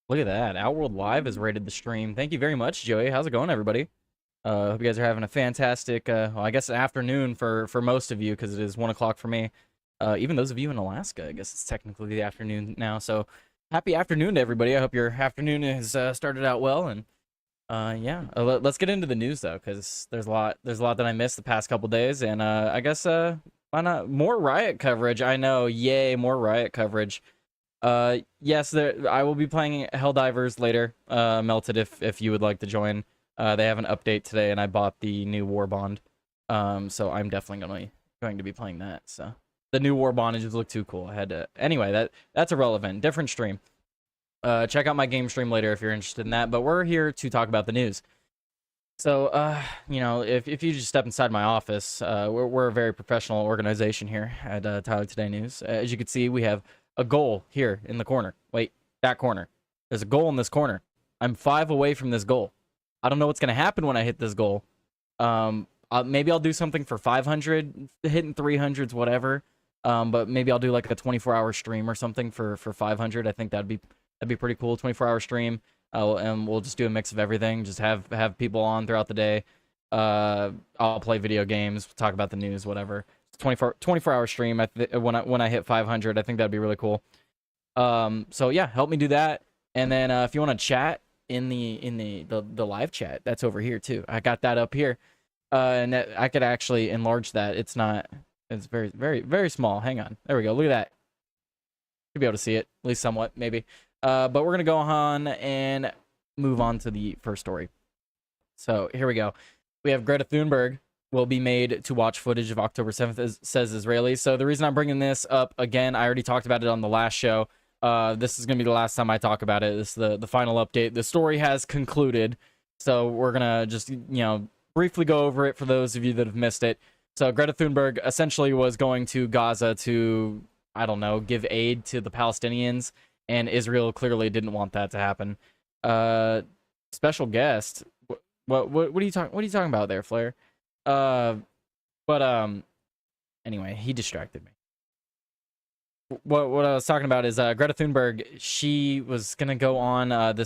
Look at that. Outworld Live has rated the stream. Thank you very much, Joey. How's it going, everybody? Hope you guys are having a fantastic, well, I guess afternoon for most of you because it is 1 o'clock for me. Even those of you in Alaska, I guess it's technically the afternoon now. So happy afternoon to everybody. I hope your afternoon has started out well. And yeah, let's get into the news though, because there's a lot that I missed the past couple days, and I guess why not more Riot coverage? I know, yay, more Riot coverage. Yes, I will be playing Helldivers later. Melted, if you would like to join. They have an update today, and I bought the new War Bond. So I'm definitely going to be playing that. So the new War Bond just looked too cool. I had to. Anyway, that's irrelevant. Different stream. Check out my game stream later if you're interested in that. But we're here to talk about the news. So, you know, if you just step inside my office, we're a very professional organization here at Tyler Today News. As you can see, we have a goal here in the corner. Wait, that corner. There's a goal in this corner. I'm 5 away from this goal. I don't know what's going to happen when I hit this goal. Maybe I'll do something for 500, hitting 300s, whatever. But maybe I'll do like a 24-hour stream or something for 500. I think that'd be pretty cool. 24-hour stream. And we'll just do a mix of everything. Just have people on throughout the day. I'll play video games, talk about the news, whatever. 24-hour stream. When I hit 500, I think that'd be really cool. So yeah, help me do that. And then if you want to chat in the live chat, that's over here too. I got that up here, and I could actually enlarge that. It's not. It's very very very small. Hang on. There we go. Look at that. You'll be able to see it at least somewhat, maybe. But we're gonna go on and move on to the first story. So here we go. We have Greta Thunberg will be made to watch footage of October 7th, says Israeli. So the reason I'm bringing this up again, I already talked about it on the last show. This is going to be the last time I talk about it. This is the final update. The story has concluded. So we're going to just, briefly go over it for those of you that have missed it. So Greta Thunberg essentially was going to Gaza to, I don't know, give aid to the Palestinians. And Israel clearly didn't want that to happen. Special guest. What are you talking about there, Flair? Anyway, he distracted me. What I was talking about is Greta Thunberg. She was gonna go on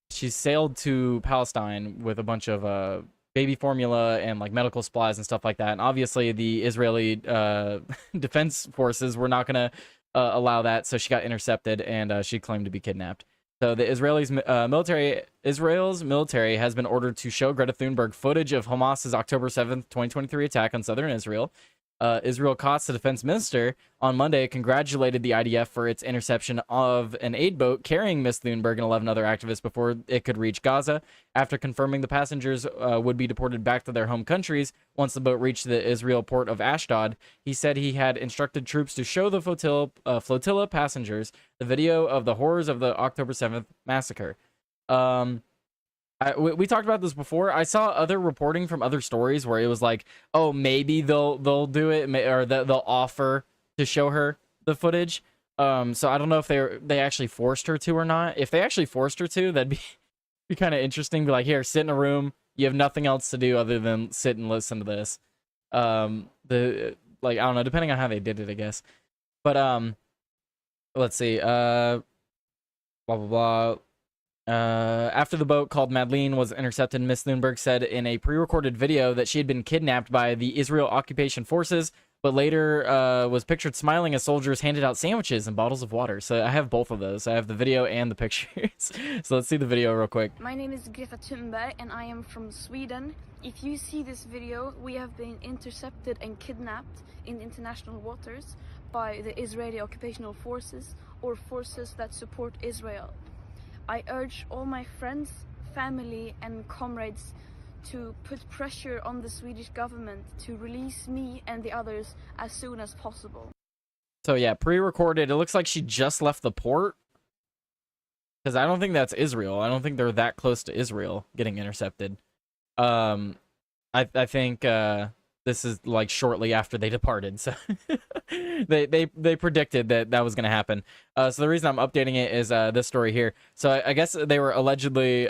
she sailed to Palestine with a bunch of baby formula and like medical supplies and stuff like that. And obviously, the Israeli defense forces were not gonna allow that, so she got intercepted and she claimed to be kidnapped. So the Israel's military has been ordered to show Greta Thunberg footage of Hamas's October 7th, 2023 attack on southern Israel. Israel Katz, the defense minister, on Monday congratulated the IDF for its interception of an aid boat carrying Miss Thunberg and 11 other activists before it could reach Gaza. After confirming the passengers would be deported back to their home countries once the boat reached the Israel port of Ashdod, he said he had instructed troops to show the flotilla passengers the video of the horrors of the October 7th massacre. We talked about this before. I saw other reporting from other stories where it was like, oh, maybe they'll do it, or they'll offer to show her the footage. So I don't know if they actually forced her to or not. If they actually forced her to, that'd be kind of interesting. Be like, here, sit in a room. You have nothing else to do other than sit and listen to this. I don't know, depending on how they did it, I guess. But let's see. Blah blah blah. After the boat called Madeleine was intercepted, Miss Thunberg said in a pre-recorded video that she had been kidnapped by the Israel occupation forces, but later was pictured smiling as soldiers handed out sandwiches and bottles of water. So I have both of those. I have the video and the pictures. So let's see the video real quick. My name is Greta Thunberg and I am from Sweden. If you see this video, we have been intercepted and kidnapped in international waters by the Israeli occupational forces or forces that support Israel. I urge all my friends, family and comrades to put pressure on the Swedish government to release me and the others as soon as possible. So yeah, pre-recorded. It looks like she just left the port. Because I don't think that's Israel. I don't think they're that close to Israel getting intercepted. I think this is like shortly after they departed. So they predicted that was going to happen. So the reason I'm updating it is this story here. So I guess they were allegedly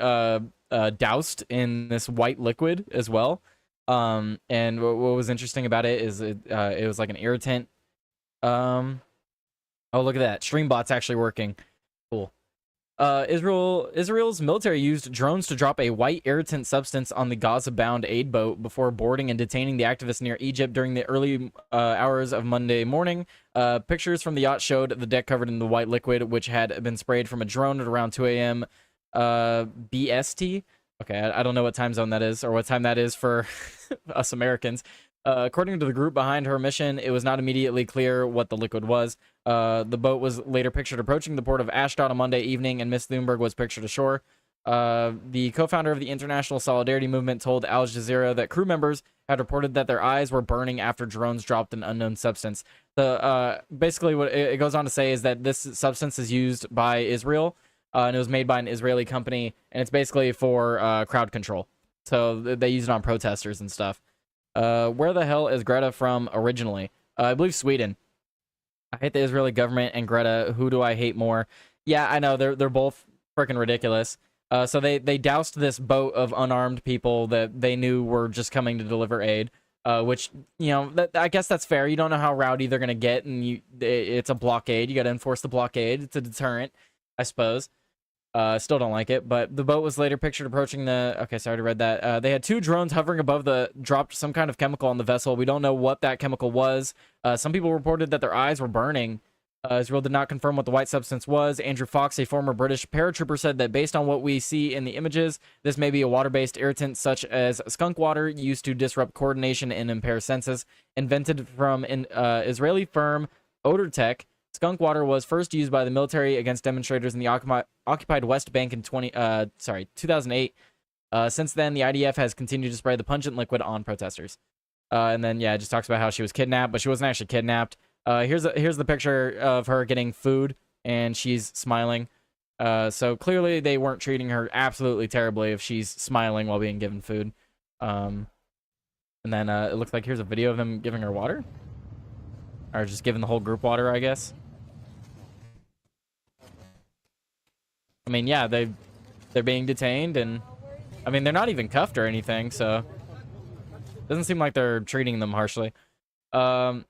doused in this white liquid as well. And what was interesting about it is it was like an irritant. Oh, look at that. Streambot's actually working. Cool. Israel's military used drones to drop a white irritant substance on the Gaza-bound aid boat before boarding and detaining the activists near Egypt during the early hours of Monday morning. Pictures from the yacht showed the deck covered in the white liquid, which had been sprayed from a drone at around 2 a.m. BST. Okay, I don't know what time zone that is or what time that is for us Americans. According to the group behind her mission, it was not immediately clear what the liquid was. The boat was later pictured approaching the port of Ashdod on Monday evening, and Miss Thunberg was pictured ashore. The co-founder of the International Solidarity Movement told Al Jazeera that crew members had reported that their eyes were burning after drones dropped an unknown substance. Basically, what it goes on to say is that this substance is used by Israel, and it was made by an Israeli company, and it's basically for crowd control. So they use it on protesters and stuff. Where the hell is Greta from originally? I believe Sweden. I hate the Israeli government and Greta. Who do I hate more? Yeah, I know they're both freaking ridiculous. So they doused this boat of unarmed people that they knew were just coming to deliver aid. Which, you know, I guess that's fair. You don't know how rowdy they're gonna get, and it's a blockade. You got to enforce the blockade. It's a deterrent, I suppose. Still don't like it, but the boat was later pictured approaching the... Okay, sorry, I already read that. They had 2 drones hovering above dropped some kind of chemical on the vessel. We don't know what that chemical was. Some people reported that their eyes were burning. Israel did not confirm what the white substance was. Andrew Fox, a former British paratrooper, said that based on what we see in the images, this may be a water-based irritant such as skunk water used to disrupt coordination and impair senses. Invented from an Israeli firm Odor Tech, skunk water was first used by the military against demonstrators in the occupied West Bank in 2008. Since then, the IDF has continued to spray the pungent liquid on protesters. And then, yeah, it just talks about how she was kidnapped, but she wasn't actually kidnapped. Here's the picture of her getting food, and she's smiling. So clearly they weren't treating her absolutely terribly if she's smiling while being given food. And then it looks like here's a video of them giving her water. Or just giving the whole group water, I guess. I mean, yeah, they're being detained, and I mean, they're not even cuffed or anything, so doesn't seem like they're treating them harshly. Yeah,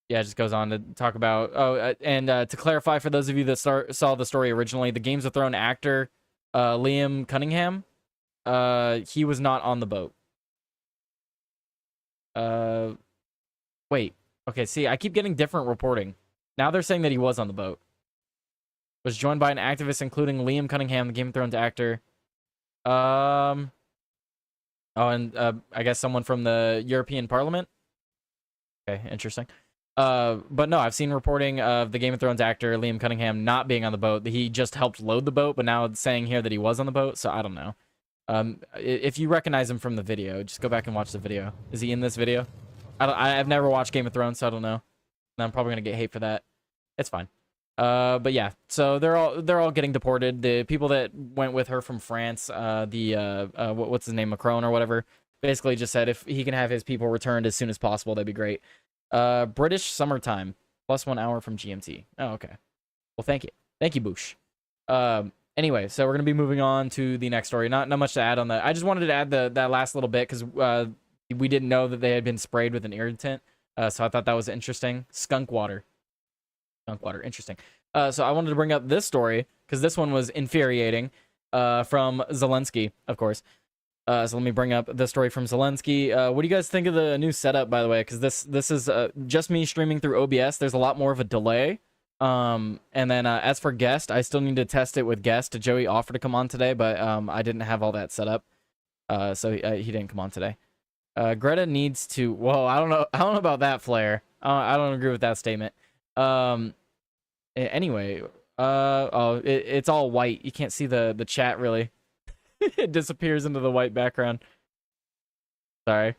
it just goes on to talk about... Oh, and to clarify for those of you that saw the story originally, the Games of Thrones actor, Liam Cunningham, he was not on the boat. Wait. Okay, see, I keep getting different reporting. Now they're saying that he was on the boat. Was joined by an activist, including Liam Cunningham, the Game of Thrones actor. Oh, and I guess someone from the European Parliament. Okay, interesting. But no, I've seen reporting of the Game of Thrones actor Liam Cunningham not being on the boat. He just helped load the boat, but now it's saying here that he was on the boat, so I don't know. If you recognize him from the video, just go back and watch the video. Is he in this video? I've never watched Game of Thrones, so I don't know. And I'm probably gonna get hate for that. It's fine. But yeah, so they're all getting deported. The people that went with her from France, what's his name, Macron or whatever, basically just said if he can have his people returned as soon as possible, that'd be great. British summertime, plus 1 hour from GMT. Oh, okay. Well, thank you, Boosh. Anyway, so we're gonna be moving on to the next story. Not much to add on that. I just wanted to add that last little bit because we didn't know that they had been sprayed with an irritant. So I thought that was interesting. Skunk water, interesting. So I wanted to bring up this story because this one was infuriating. From Zelensky, of course. So let me bring up the story from Zelensky. What do you guys think of the new setup, by the way? Because this is just me streaming through OBS. There's a lot more of a delay. And then as for guest, I still need to test it with guest. Joey offered to come on today, but I didn't have all that set up. So he didn't come on today. Greta needs to... Well, I don't know about that, Flair. I don't agree with that statement. Anyway, it's all white. You can't see the chat, really. It disappears into the white background. Sorry.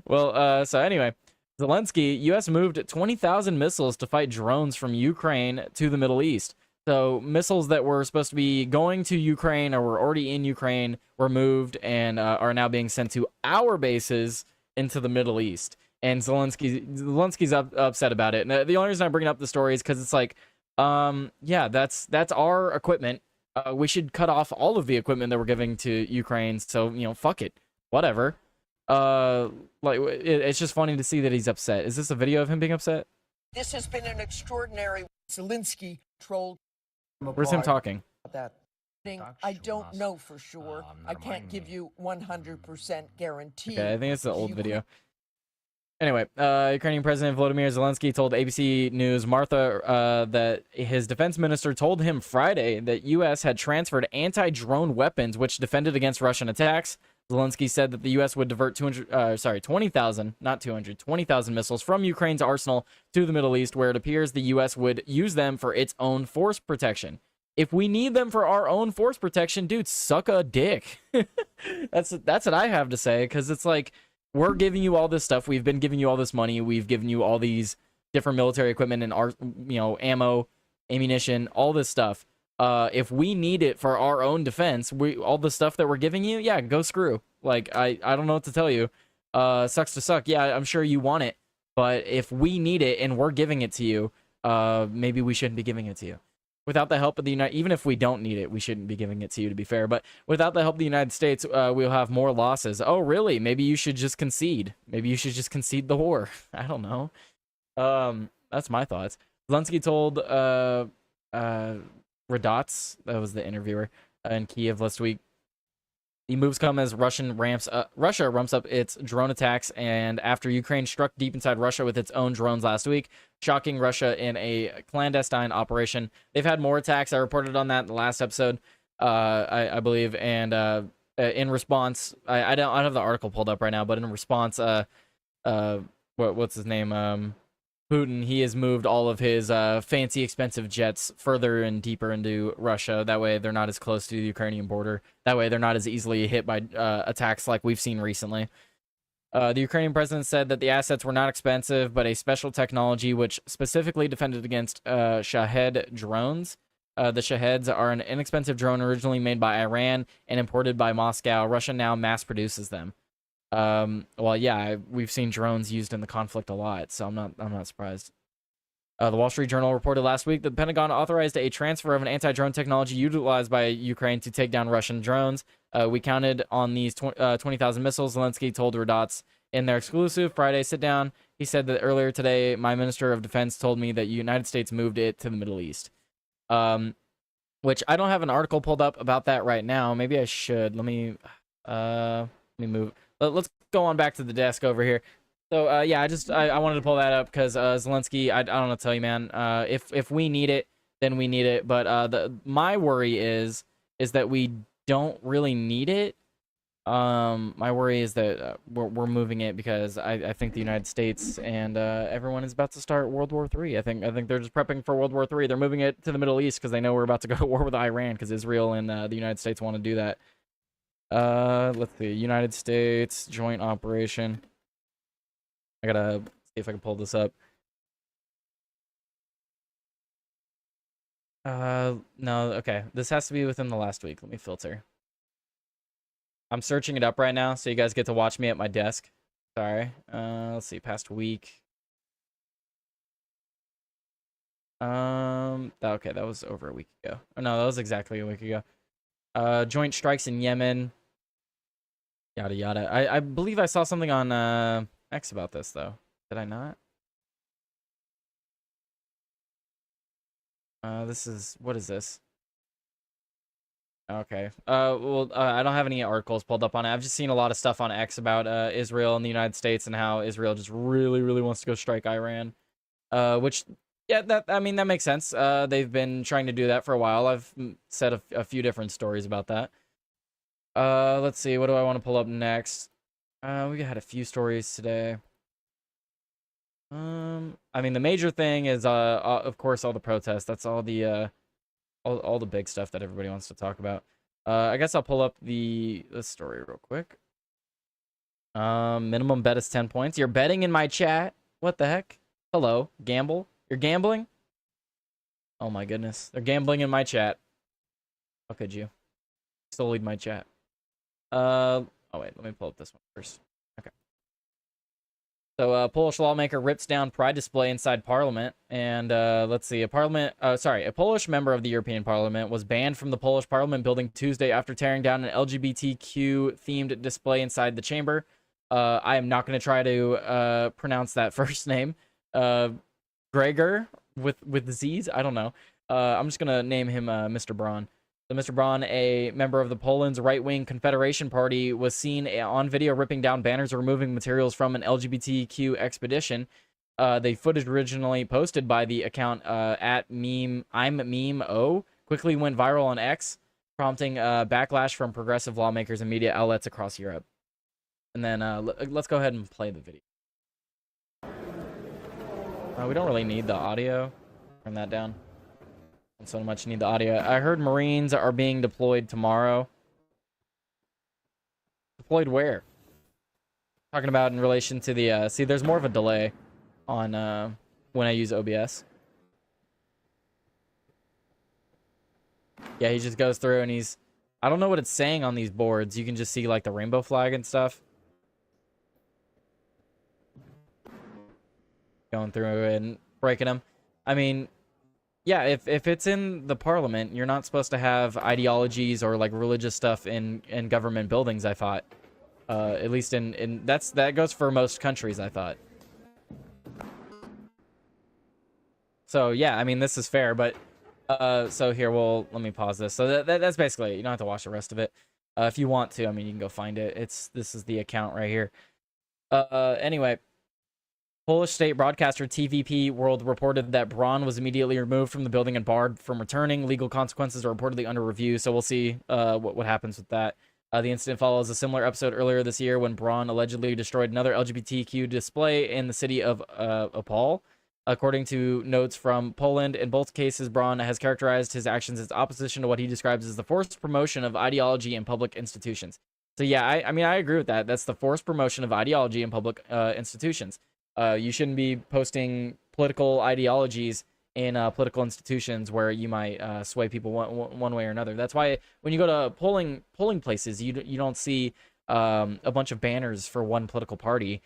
Well, so anyway, Zelensky, U.S. moved 20,000 missiles to fight drones from Ukraine to the Middle East. So missiles that were supposed to be going to Ukraine or were already in Ukraine were moved and are now being sent to our bases into the Middle East. And Zelensky's upset about it. And the only reason I'm bringing up the story is because it's like, yeah, that's our equipment. We should cut off all of the equipment that we're giving to Ukraine. So, you know, fuck it, whatever. It's just funny to see that he's upset. Is this a video of him being upset? This has been an extraordinary Zelensky trolled. Where's him talking? That I don't know for sure. I can't give you 100% guarantee. Okay, I think it's the old video. Anyway, Ukrainian President Volodymyr Zelensky told ABC News Martha that his defense minister told him Friday that U.S. had transferred anti-drone weapons which defended against Russian attacks. Zelensky said that the U.S. would divert 20,000, not 200, 20,000 missiles from Ukraine's arsenal to the Middle East, where it appears the U.S. would use them for its own force protection. If we need them for our own force protection, dude, suck a dick. That's what I have to say, because it's like, we're giving you all this stuff. We've been giving you all this money. We've given you all these different military equipment and ammo, ammunition, all this stuff. If we need it for our own defense, all the stuff that we're giving you, yeah, go screw. Like, I don't know what to tell you. Sucks to suck. Yeah, I'm sure you want it, but if we need it and we're giving it to you, maybe we shouldn't be giving it to you. Without the help of the even if we don't need it, we shouldn't be giving it to you, to be fair. But without the help of the United States, we'll have more losses. Oh, really? Maybe you should just concede. Maybe you should just concede the war. I don't know. That's my thoughts. Zelensky told Riots, that was the interviewer, in Kiev last week, the moves come as Russia ramps up its drone attacks, and after Ukraine struck deep inside Russia with its own drones last week, shocking Russia in a clandestine operation. They've had more attacks. I reported on that in the last episode, I believe, and in response, I don't have the article pulled up right now, but in response, what's his name? Putin, he has moved all of his fancy, expensive jets further and deeper into Russia. That way, they're not as close to the Ukrainian border. That way, they're not as easily hit by attacks like we've seen recently. The Ukrainian president said that the assets were not expensive, but a special technology which specifically defended against Shahed drones. The Shaheds are an inexpensive drone originally made by Iran and imported by Moscow. Russia now mass produces them. Well, yeah, we've seen drones used in the conflict a lot, so I'm not surprised. The Wall Street Journal reported last week that the Pentagon authorized a transfer of an anti-drone technology utilized by Ukraine to take down Russian drones. We counted on these 20,000 missiles, Zelensky told Riots in their exclusive Friday sit-down. He said that earlier today, my Minister of Defense told me that the United States moved it to the Middle East. Which I don't have an article pulled up about that right now. Maybe I should. Let me move. Let's go on back to the desk over here. So, yeah, I wanted to pull that up because Zelensky, I don't know what to tell you, man. If we need it, then we need it. But my worry is that we don't really need it. My worry is that we're moving it because I think the United States and everyone is about to start World War III. I think they're just prepping for World War III. They're moving it to the Middle East because they know we're about to go to war with Iran because Israel and the United States want to do that. Let's see. United States joint operation. I gotta see if I can pull this up. No, okay. This has to be within the last week. Let me filter. I'm searching it up right now, so you guys get to watch me at my desk. Sorry. Let's see. Past week. Okay, that was over a week ago. Oh, no, that was exactly a week ago. Joint strikes in Yemen. Yada yada. I believe I saw something on X about this though. Did I not? What is this? Okay. Well, I don't have any articles pulled up on it. I've just seen a lot of stuff on X about Israel and the United States and how Israel just really, really wants to go strike Iran. Which, yeah, that makes sense. They've been trying to do that for a while. I've said a few different stories about that. Let's see. What do I want to pull up next? We had a few stories today. I mean, the major thing is, of course, all the protests. That's all the, all the big stuff that everybody wants to talk about. I guess I'll pull up this story real quick. Minimum bet is 10 points. You're betting in my chat. What the heck? Hello, gamble. You're gambling? Oh my goodness. They're gambling in my chat. How could you? Sullied my chat. Oh wait, let me pull up this one first. Okay. So, a Polish lawmaker rips down pride display inside Parliament, and let's see, a Polish member of the European Parliament was banned from the Polish Parliament building Tuesday after tearing down an LGBTQ-themed display inside the chamber. I am not going to try to pronounce that first name. Gregor with Z's, I don't know. I'm just gonna name him Mr. Braun. So Mr. Braun, a member of the Poland's right-wing Confederation Party, was seen on video ripping down banners or removing materials from an LGBTQ expedition. The footage originally posted by the account at I'm Meme O quickly went viral on X, prompting backlash from progressive lawmakers and media outlets across Europe. And then let's go ahead and play the video. We don't really need the audio. Turn that down. Don't so much need the audio. I heard Marines are being deployed tomorrow. Deployed where? Talking about in relation to the... see, there's more of a delay on when I use OBS. Yeah, he just goes through and he's... I don't know what it's saying on these boards. You can just see, like, the rainbow flag and stuff. Going through and breaking them. I mean... Yeah, if it's in the parliament, you're not supposed to have ideologies or like religious stuff in government buildings, I thought. At least in that goes for most countries, I thought. So yeah, I mean this is fair, but so here let me pause this. So that's basically it. You don't have to watch the rest of it. If you want to, I mean you can go find it. This is the account right here. Anyway. Polish state broadcaster TVP World reported that Braun was immediately removed from the building and barred from returning. Legal consequences are reportedly under review, so we'll see what happens with that. The incident follows a similar episode earlier this year when Braun allegedly destroyed another LGBTQ display in the city of Opal. According to notes from Poland, in both cases, Braun has characterized his actions as opposition to what he describes as the forced promotion of ideology in public institutions. So yeah, I mean, I agree with that. That's the forced promotion of ideology in public institutions. You shouldn't be posting political ideologies in political institutions where you might sway people one way or another. That's why when you go to polling places, you don't see a bunch of banners for one political party.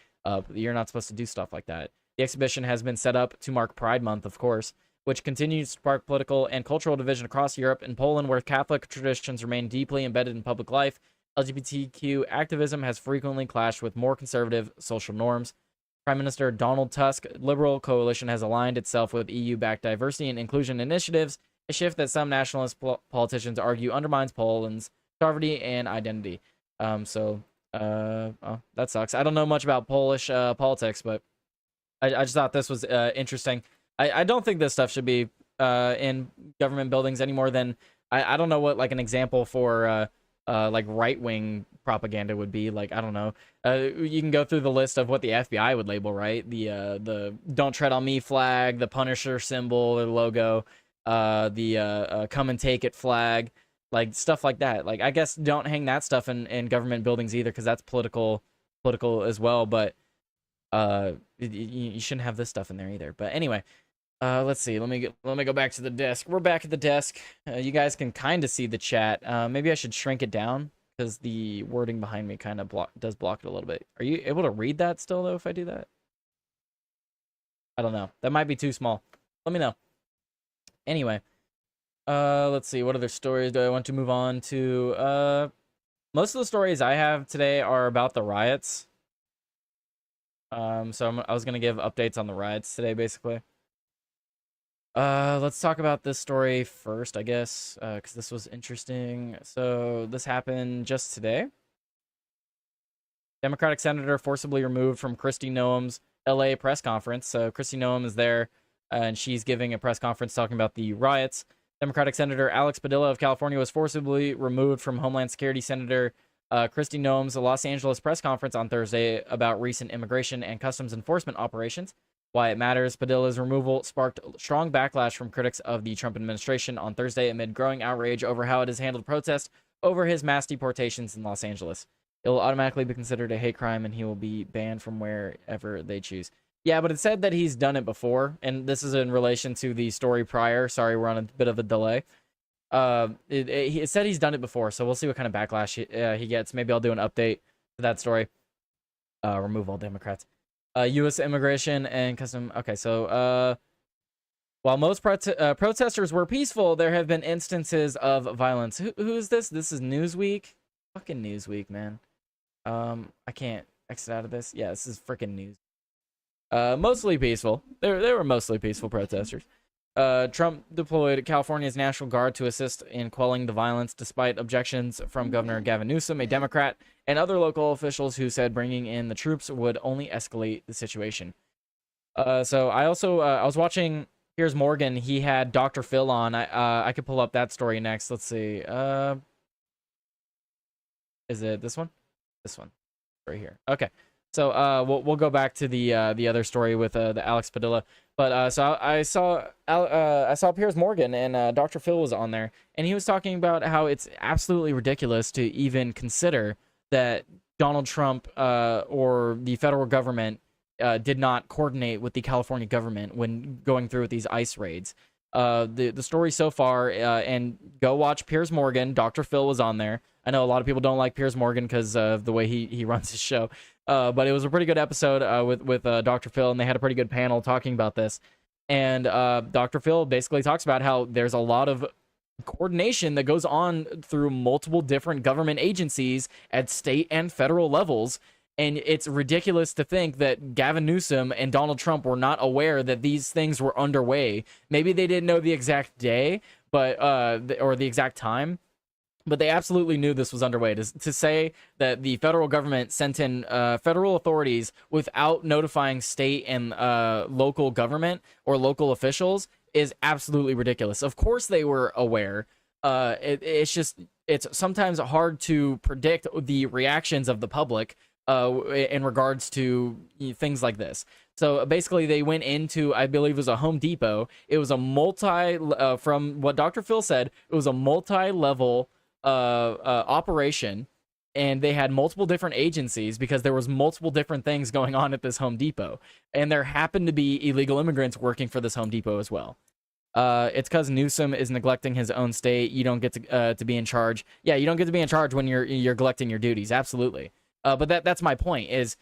You're not supposed to do stuff like that. The exhibition has been set up to mark Pride Month, of course, which continues to spark political and cultural division across Europe. In Poland, where Catholic traditions remain deeply embedded in public life, LGBTQ activism has frequently clashed with more conservative social norms. Prime Minister Donald Tusk's Liberal coalition has aligned itself with EU-backed diversity and inclusion initiatives, a shift that some nationalist politicians argue undermines Poland's sovereignty and identity. Oh, that sucks. I don't know much about Polish politics, but I just thought this was interesting. I don't think this stuff should be in government buildings any more than... I don't know what like an example for... like right-wing propaganda would be. Like, I don't know. You can go through the list of what the FBI would label, right? The "Don't Tread on Me" flag, the Punisher symbol or logo, the "Come and Take It" flag, like stuff like that. Like, I guess don't hang that stuff in government buildings either, because that's political as well. But you shouldn't have this stuff in there either. But anyway. Let's see. Let me go back to the desk. We're back at the desk. You guys can kind of see the chat. Maybe I should shrink it down because the wording behind me kind of does block it a little bit. Are you able to read that still though if I do that? I don't know. That might be too small. Let me know. Anyway, let's see. What other stories do I want to move on to? Most of the stories I have today are about the riots. So I was gonna give updates on the riots today, basically. Let's talk about this story first, I guess, because this was interesting. So this happened just today. Democratic senator forcibly removed from Kristi Noem's LA press conference. So Kristi Noem is there, and she's giving a press conference talking about the riots. Democratic Senator Alex Padilla of California was forcibly removed from Homeland Security Senator Kristi Noem's Los Angeles press conference on Thursday about recent immigration and customs enforcement operations. Why it matters, Padilla's removal sparked strong backlash from critics of the Trump administration on Thursday amid growing outrage over how it has handled protests over his mass deportations in Los Angeles. It will automatically be considered a hate crime and he will be banned from wherever they choose. Yeah, but it said that he's done it before, and this is in relation to the story prior. Sorry, we're on a bit of a delay. It said he's done it before, so we'll see what kind of backlash he gets. Maybe I'll do an update to that story. Remove all Democrats. U.S. immigration and custom... Okay, so, while most protesters were peaceful, there have been instances of violence. Who is this? This is Newsweek? Fucking Newsweek, man. I can't exit out of this. Yeah, this is freaking news. Mostly peaceful. They were mostly peaceful protesters. Trump deployed California's National Guard to assist in quelling the violence, despite objections from Governor Gavin Newsom, a Democrat, and other local officials who said bringing in the troops would only escalate the situation. So I also I was watching Piers Morgan. He had Dr. Phil on. I could pull up that story next. Let's see. Is it this one? This one, right here. Okay. So we'll go back to the other story with the Alex Padilla. But so I saw Piers Morgan, and Dr. Phil was on there, and he was talking about how it's absolutely ridiculous to even consider that Donald Trump or the federal government did not coordinate with the California government when going through with these ICE raids. The story so far, and go watch Piers Morgan. Dr. Phil was on there. I know a lot of people don't like Piers Morgan because of the way he runs his show. But it was a pretty good episode with Dr. Phil, and they had a pretty good panel talking about this. And Dr. Phil basically talks about how there's a lot of coordination that goes on through multiple different government agencies at state and federal levels. And it's ridiculous to think that Gavin Newsom and Donald Trump were not aware that these things were underway. Maybe they didn't know the exact day, but or the exact time. But they absolutely knew this was underway. To say that the federal government sent in federal authorities without notifying state and local government or local officials is absolutely ridiculous. Of course they were aware. It's sometimes hard to predict the reactions of the public in regards to things like this. So basically they went into, I believe it was a Home Depot. It was a from what Dr. Phil said, it was a multi-level operation, and they had multiple different agencies because there was multiple different things going on at this Home Depot, and there happened to be illegal immigrants working for this Home Depot as well. It's because Newsom is neglecting his own state. You don't get to be in charge. Yeah, you don't get to be in charge when you're neglecting your duties. Absolutely. But that's my point. Is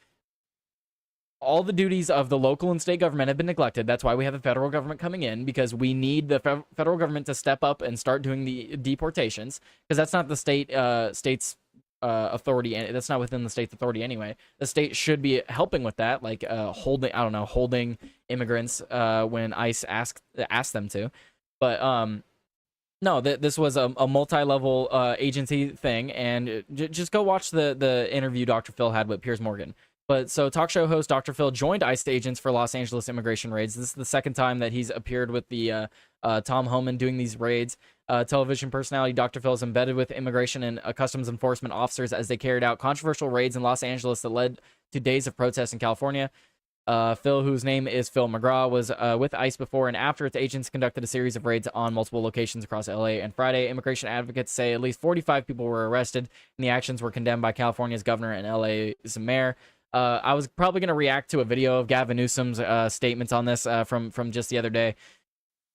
all the duties of the local and state government have been neglected. That's why we have the federal government coming in, because we need the federal government to step up and start doing the deportations, because that's not the state's authority, and that's not within the state's authority anyway. The state should be helping with that, like holding immigrants when ICE ask them to. But no, this was a multi-level agency thing, and just go watch the interview Dr. Phil had with Piers Morgan. But so talk show host Dr. Phil joined ICE agents for Los Angeles immigration raids. This is the second time that he's appeared with the Tom Homan doing these raids. Television personality Dr. Phil is embedded with immigration and customs enforcement officers as they carried out controversial raids in Los Angeles that led to days of protests in California. Phil, whose name is Phil McGraw, was with ICE before and after its agents conducted a series of raids on multiple locations across LA and Friday. Immigration advocates say at least 45 people were arrested, and the actions were condemned by California's governor and LA's mayor. I was probably going to react to a video of Gavin Newsom's statements on this from just the other day.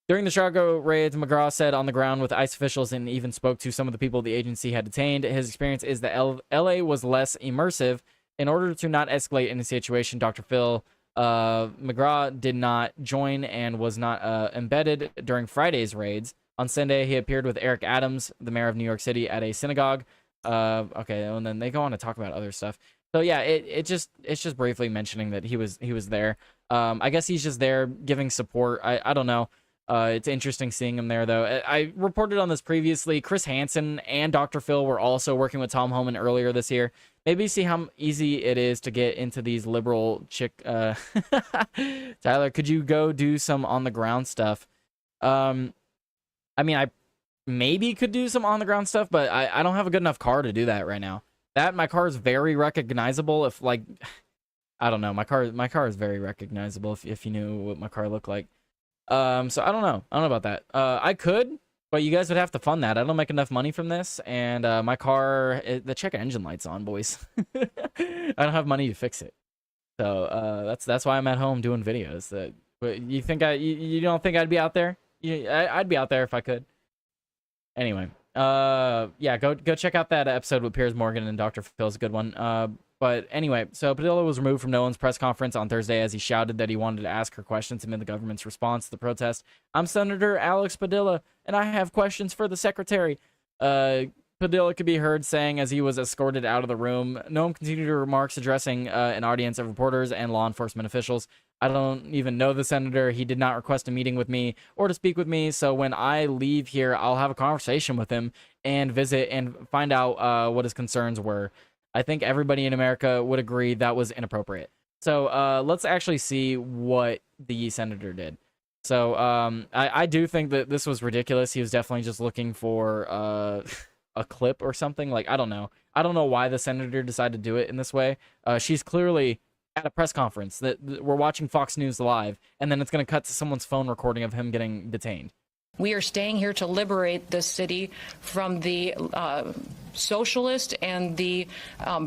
During the Chicago raids, McGraw said on the ground with ICE officials and even spoke to some of the people the agency had detained. His experience is that LA was less immersive. In order to not escalate in the situation, Dr. Phil McGraw did not join and was not embedded during Friday's raids. On Sunday, he appeared with Eric Adams, the mayor of New York City, at a synagogue. Okay, and then they go on to talk about other stuff. So yeah, it's just briefly mentioning that he was there. I guess he's just there giving support. I don't know. It's interesting seeing him there, though. I reported on this previously. Chris Hansen and Dr. Phil were also working with Tom Homan earlier this year. Maybe see how easy it is to get into these liberal chick. Tyler, could you go do some on the ground stuff? I mean, I maybe could do some on the ground stuff, but I don't have a good enough car to do that right now. My car is very recognizable. If like, I don't know, my car is very recognizable. If you knew what my car looked like. So I don't know about that. I could, but you guys would have to fund that. I don't make enough money from this, and my car, the check engine light's on, boys. I don't have money to fix it. So that's why I'm at home doing videos. You think you don't think I'd be out there? I'd be out there if I could. Anyway, yeah, go check out that episode with Piers Morgan and Dr. Phil's a good one. But anyway, so Padilla was removed from Nolan's press conference on Thursday as he shouted that he wanted to ask her questions amid the government's response to the protest. I'm Senator Alex Padilla, and I have questions for the secretary. Padilla could be heard saying as he was escorted out of the room. Noam continued her remarks addressing an audience of reporters and law enforcement officials. I don't even know the senator. He did not request a meeting with me or to speak with me. So when I leave here, I'll have a conversation with him and visit and find out what his concerns were. I think everybody in America would agree that was inappropriate. So let's actually see what the senator did. So I do think that this was ridiculous. He was definitely just looking for a clip or something. Like, I don't know. I don't know why the senator decided to do it in this way. She's clearly at a press conference that we're watching Fox News Live, and then it's going to cut to someone's phone recording of him getting detained. We are staying here to liberate this city from the socialist and the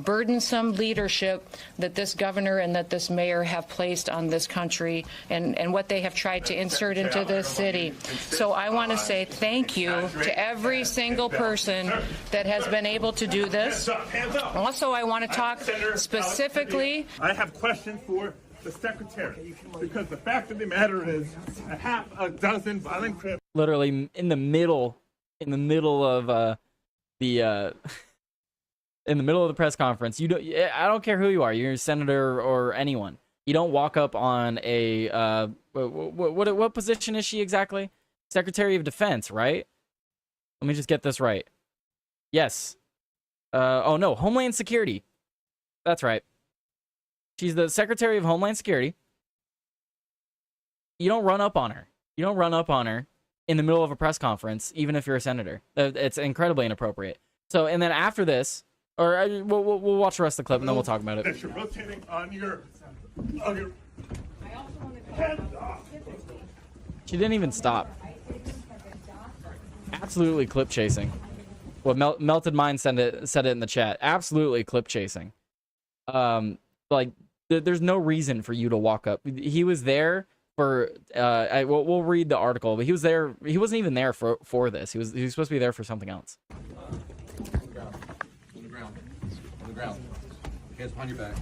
burdensome leadership that this governor and that this mayor have placed on this country and what they have tried to insert into this city. So I want to say thank you to every single person that has been able to do this. Also, I want to talk specifically. I have questions for the secretary, because the fact of the matter is a half a dozen violent criminals. Literally in the middle of in the middle of the press conference. I don't care who you are. You're a senator or anyone. You don't walk up on a what position is she exactly? Secretary of Defense, right? Let me just get this right. Yes. Oh no, Homeland Security. That's right. She's the Secretary of Homeland Security. You don't run up on her. You don't run up on her in the middle of a press conference, even if you're a senator. It's incredibly inappropriate. So, and then after this, or we'll watch the rest of the clip and then we'll talk about it. You're rotating on your She didn't even stop. Absolutely clip chasing. What Melted Mind said it in the chat. Absolutely clip chasing. Like, there's no reason for you to walk up. He was there for we'll read the article, but he was there. He wasn't even there for this. He was supposed to be there for something else. On the ground. Hands behind your back.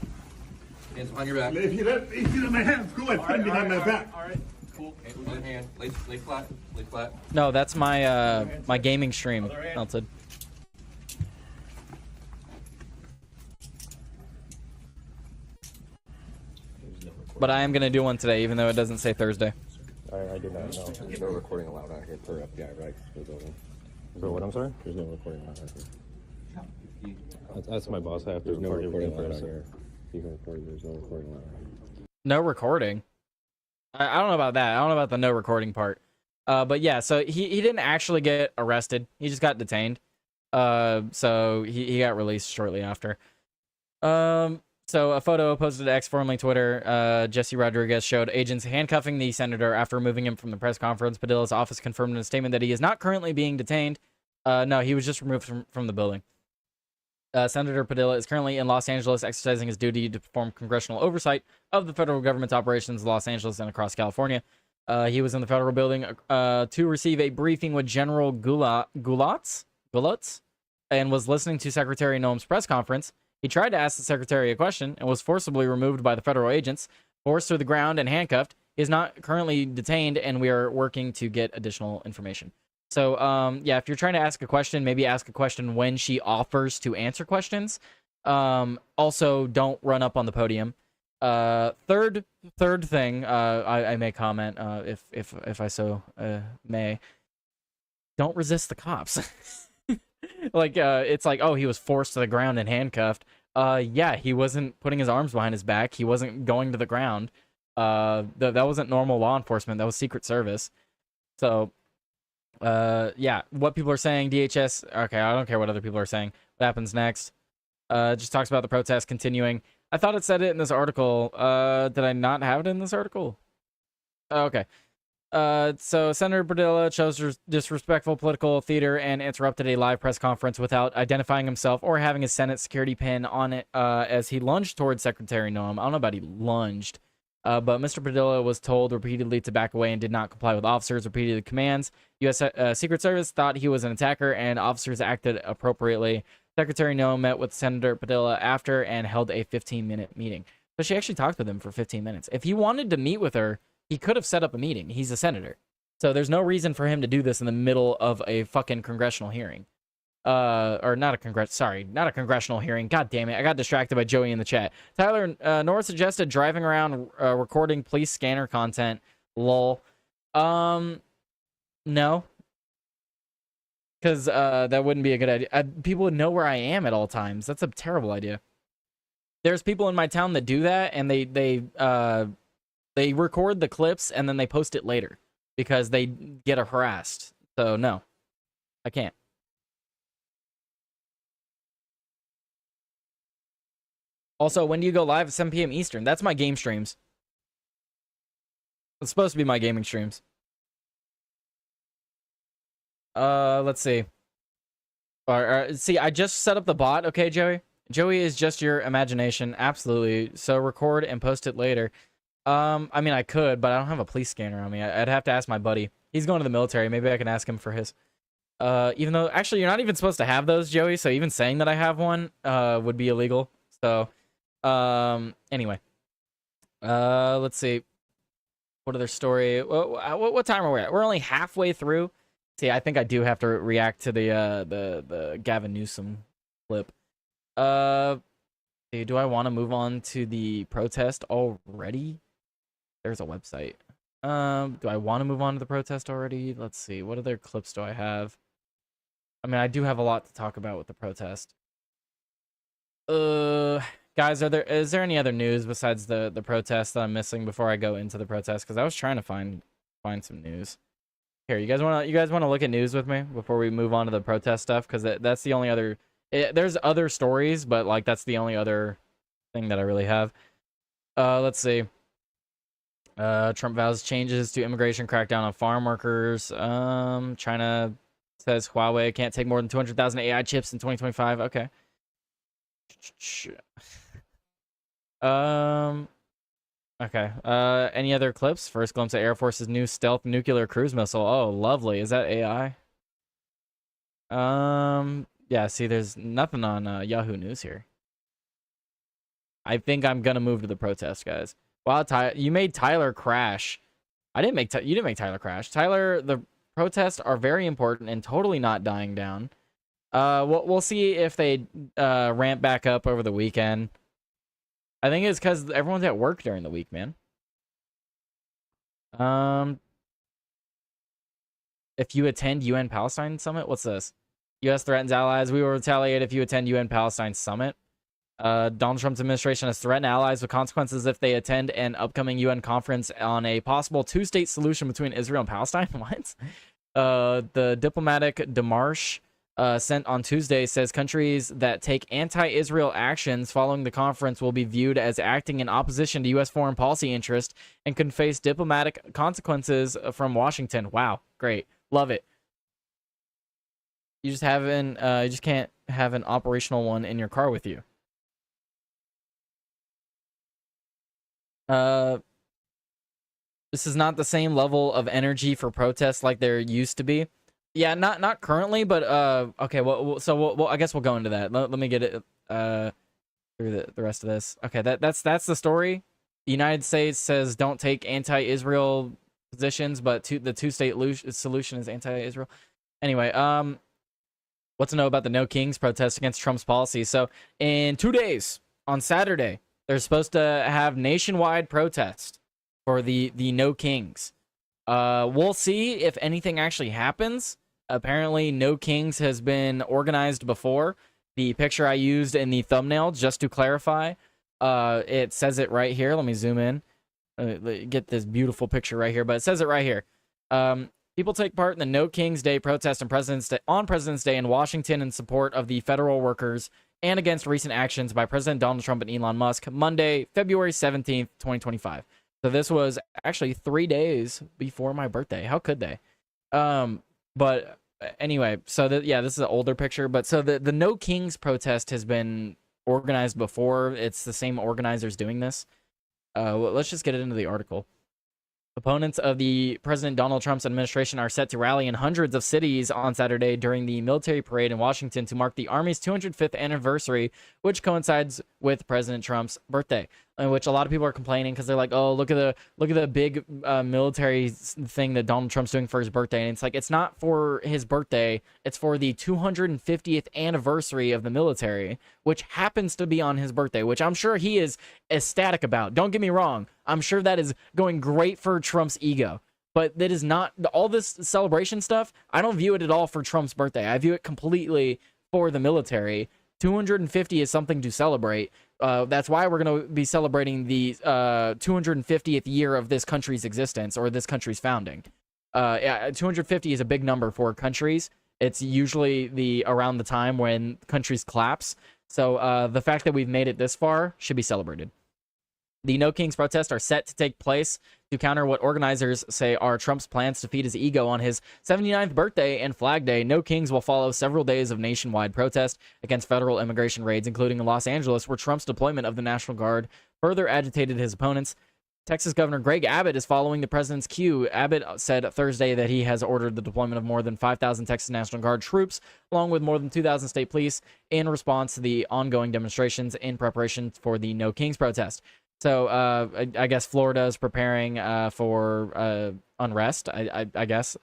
Hands behind your back. If you let my hands go ahead, put them behind my back. All right. Cool. One hand. Lay flat. Lay flat. No, that's my my gaming stream, Melted. But I am going to do one today, even though it doesn't say Thursday. I did not know. There's no recording allowed out here per FBI, right? For what, I'm sorry? There's no recording allowed out here. That's my boss. I have to There's no recording allowed out here. You can record, there's no recording allowed out here. No recording? I don't know about that. I don't know about the no recording part. But yeah, so he didn't actually get arrested. He just got detained. So he got released shortly after. So a photo posted to X, formerly Twitter, Jesse Rodriguez, showed agents handcuffing the senator after removing him from the press conference. Padilla's office confirmed in a statement that he is not currently being detained. No, he was just removed from the building. Senator Padilla is currently in Los Angeles exercising his duty to perform congressional oversight of the federal government's operations in Los Angeles and across California. He was in the federal building to receive a briefing with General Gulotz and was listening to Secretary Noam's press conference. He tried to ask the secretary a question and was forcibly removed by the federal agents, forced to the ground and handcuffed. He is not currently detained, and we are working to get additional information. So, yeah, if you're trying to ask a question, maybe ask a question when she offers to answer questions. Also, don't run up on the podium. Third thing, I may comment, if I so may. Don't resist the cops. Like, it's like, oh, he was forced to the ground and handcuffed. Yeah, he wasn't putting his arms behind his back. He wasn't going to the ground. That wasn't normal law enforcement. That was Secret Service. So, yeah, what people are saying, DHS, okay, I don't care what other people are saying. What happens next? It just talks about the protest continuing. I thought it said it in this article. Did I not have it in this article? Okay. So Senator Padilla chose disrespectful political theater and interrupted a live press conference without identifying himself or having his Senate security pin on it as he lunged towards Secretary Noam. I don't know about he lunged, but Mr. Padilla was told repeatedly to back away and did not comply with officers' repeated commands. U.S. Secret Service thought he was an attacker and officers acted appropriately. Secretary Noam met with Senator Padilla after and held a 15-minute meeting. So she actually talked with him for 15 minutes. If he wanted to meet with her, he could have set up a meeting. He's a senator. So there's no reason for him to do this in the middle of a fucking congressional hearing. Or not a congressional hearing. God damn it, I got distracted by Joey in the chat. Tyler, Nora suggested driving around recording police scanner content. Lol. No, because that wouldn't be a good idea. People would know where I am at all times. That's a terrible idea. There's people in my town that do that, and they record the clips and then they post it later because they get harassed. So no, I can't. Also, when do you go live at 7 p.m. Eastern? That's my game streams. It's supposed to be my gaming streams. Let's see. See, I just set up the bot. Okay, Joey? Joey is just your imagination. Absolutely. So record and post it later. I mean, I could, but I don't have a police scanner on me. I'd have to ask my buddy. He's going to the military. Maybe I can ask him for his. Even though, actually, you're not even supposed to have those, Joey, so even saying that I have one would be illegal. So, anyway. Let's see. What other story? What time are we at? We're only halfway through. See, I think I do have to react to the Gavin Newsom clip. Do I want to move on to the protest already? There's a website. Do I want to move on to the protest already? Let's see. What other clips do I have? I mean, I do have a lot to talk about with the protest. Guys, is there any other news besides the protest that I'm missing before I go into the protest? Because I was trying to find some news. Here, you guys want to look at news with me before we move on to the protest stuff? Because that's the only other. There's other stories, but like that's the only other thing that I really have. Let's see. Trump vows changes to immigration crackdown on farm workers. China says Huawei can't take more than 200,000 AI chips in 2025. Okay. Okay. Any other clips? First glimpse of Air Force's new stealth nuclear cruise missile. Oh, lovely. Is that AI? Yeah, see, there's nothing on Yahoo News here. I think I'm gonna move to the protest, guys. Wow, you made Tyler crash. You didn't make Tyler crash. Tyler, the protests are very important and totally not dying down. We'll see if they ramp back up over the weekend. I think it's because everyone's at work during the week, man. If you attend UN Palestine Summit, what's this? U.S. threatens allies. We will retaliate if you attend UN Palestine Summit. Donald Trump's administration has threatened allies with consequences if they attend an upcoming UN conference on a possible two-state solution between Israel and Palestine. What? The diplomatic demarche sent on Tuesday says countries that take anti-Israel actions following the conference will be viewed as acting in opposition to U.S. foreign policy interest and can face diplomatic consequences from Washington. Wow, great, love it. You just can't have an operational one in your car with you. This is not the same level of energy for protests like there used to be. Yeah, not currently, but okay. Well, I guess we'll go into that. Let me get it through the rest of this. Okay, that's the story. The United States says don't take anti-Israel positions, but the two-state solution is anti-Israel. Anyway, what to know about the No Kings protest against Trump's policy? So in 2 days, on Saturday, they're supposed to have nationwide protest for the No Kings. We'll see if anything actually happens. Apparently, No Kings has been organized before. The picture I used in the thumbnail, just to clarify, it says it right here. Let me zoom in. Get this beautiful picture right here, but it says it right here. People take part in the No Kings Day protest on President's Day in Washington in support of the federal workers and against recent actions by President Donald Trump and Elon Musk, Monday, February 17th, 2025. So this was actually 3 days before my birthday. How could they? But anyway, so this is an older picture. But so the No Kings protest has been organized before. It's the same organizers doing this. Let's just get it into the article. Opponents of the President Donald Trump's administration are set to rally in hundreds of cities on Saturday during the military parade in Washington to mark the Army's 205th anniversary, which coincides with President Trump's birthday. in which a lot of people are complaining because they're like, oh, look at the big military thing that Donald Trump's doing for his birthday. And it's like, it's not for his birthday. It's for the 250th anniversary of the military, which happens to be on his birthday, which I'm sure he is ecstatic about. Don't get me wrong. I'm sure that is going great for Trump's ego. But that is not, all this celebration stuff, I don't view it at all for Trump's birthday. I view it completely for the military. 250 is something to celebrate. That's why we're going to be celebrating the 250th year of this country's existence, or this country's founding. Yeah, 250 is a big number for countries. It's usually around the time when countries collapse. So the fact that we've made it this far should be celebrated. The No Kings protests are set to take place to counter what organizers say are Trump's plans to feed his ego on his 79th birthday and Flag Day. No Kings will follow several days of nationwide protest against federal immigration raids, including in Los Angeles, where Trump's deployment of the National Guard further agitated his opponents. Texas Governor Greg Abbott is following the president's cue. Abbott said Thursday that he has ordered the deployment of more than 5,000 Texas National Guard troops, along with more than 2,000 state police, in response to the ongoing demonstrations in preparation for the No Kings protest. So I guess Florida is preparing for unrest. I guess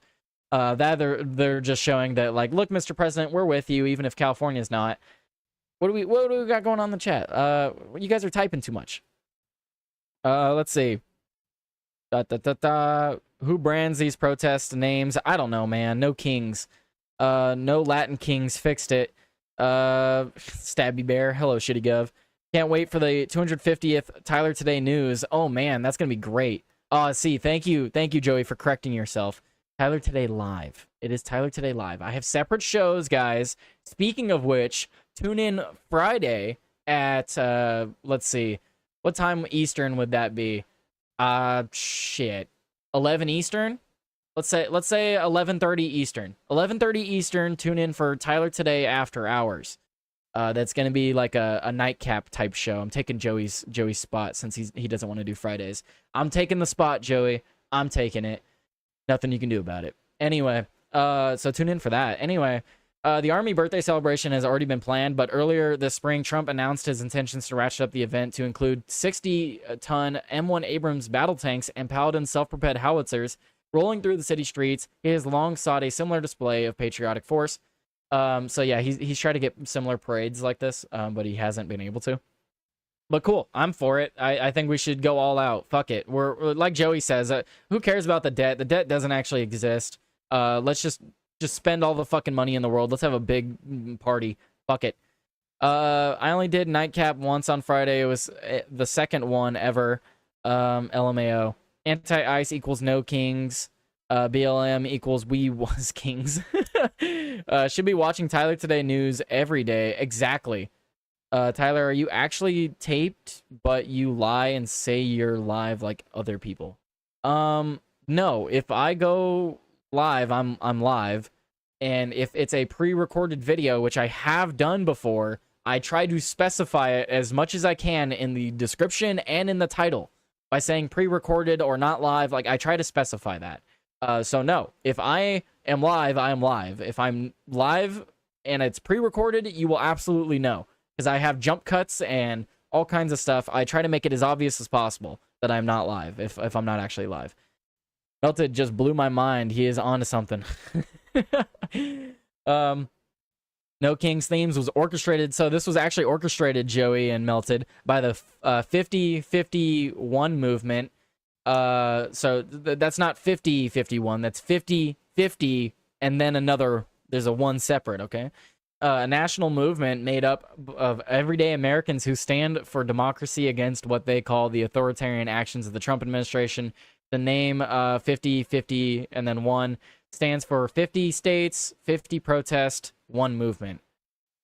that they're just showing that, like, look, Mr. President, we're with you, even if California's not. What do we got going on in the chat? You guys are typing too much. Let's see. Who brands these protest names? I don't know, man. No Kings. No Latin Kings fixed it. Stabby Bear. Hello, Shitty Gov. Can't wait for the 250th Tyler Today news. Oh, man, that's going to be great. See, thank you, Joey, for correcting yourself. Tyler Today Live. It is Tyler Today Live. I have separate shows, guys. Speaking of which, tune in Friday at, let's see, what time Eastern would that be? 11 Eastern? Let's say 11:30 Eastern. 11:30 Eastern, tune in for Tyler Today After Hours. That's going to be like a nightcap type show. I'm taking Joey's spot since he doesn't want to do Fridays. I'm taking the spot, Joey. I'm taking it. Nothing you can do about it. Anyway, so tune in for that. Anyway, the Army birthday celebration has already been planned, but earlier this spring, Trump announced his intentions to ratchet up the event to include 60-ton M1 Abrams battle tanks and Paladin self-propelled howitzers rolling through the city streets. He has long sought a similar display of patriotic force. So yeah, he's tried to get similar parades like this, but he hasn't been able to. But cool, I'm for it. I think we should go all out. Fuck it. We're like Joey says, who cares about the debt? The debt doesn't actually exist. Let's just spend all the fucking money in the world. Let's have a big party. Fuck it. I only did nightcap once on Friday. It was the second one ever. LMAO. Anti-ice equals no kings. BLM equals we was kings. Should be watching Tyler Today news every day. Exactly. Tyler, are you actually taped, but you lie and say you're live like other people? No. If I go live, I'm live. And if it's a pre-recorded video, which I have done before, I try to specify it as much as I can in the description and in the title by saying pre-recorded or not live. Like, I try to specify that. So no, if I am live, I am live. If I'm live and it's pre-recorded, you will absolutely know, because I have jump cuts and all kinds of stuff. I try to make it as obvious as possible that I'm not live if I'm not actually live. Melted just blew my mind. He is onto something. No Kings Themes was orchestrated. So this was actually orchestrated, Joey and Melted, by the 50-51 movement. So that's not 50-51, that's 50-50 and then another, there's a one separate, okay? A national movement made up of everyday Americans who stand for democracy against what they call the authoritarian actions of the Trump administration. The name 50-50 and then 1 stands for 50 states, 50 protest, 1 movement.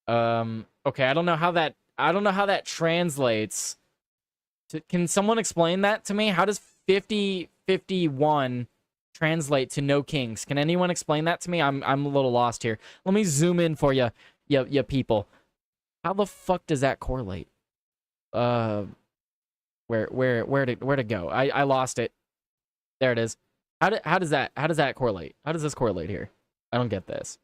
Okay, I don't know how that translates. Can someone explain that to me? How does 50-51 translate to no kings? Can anyone explain that to me? I'm a little lost here. Let me zoom in for you people. How the fuck does that correlate? Where to go? I lost it. There it is. How does that correlate? How does this correlate here? I don't get this.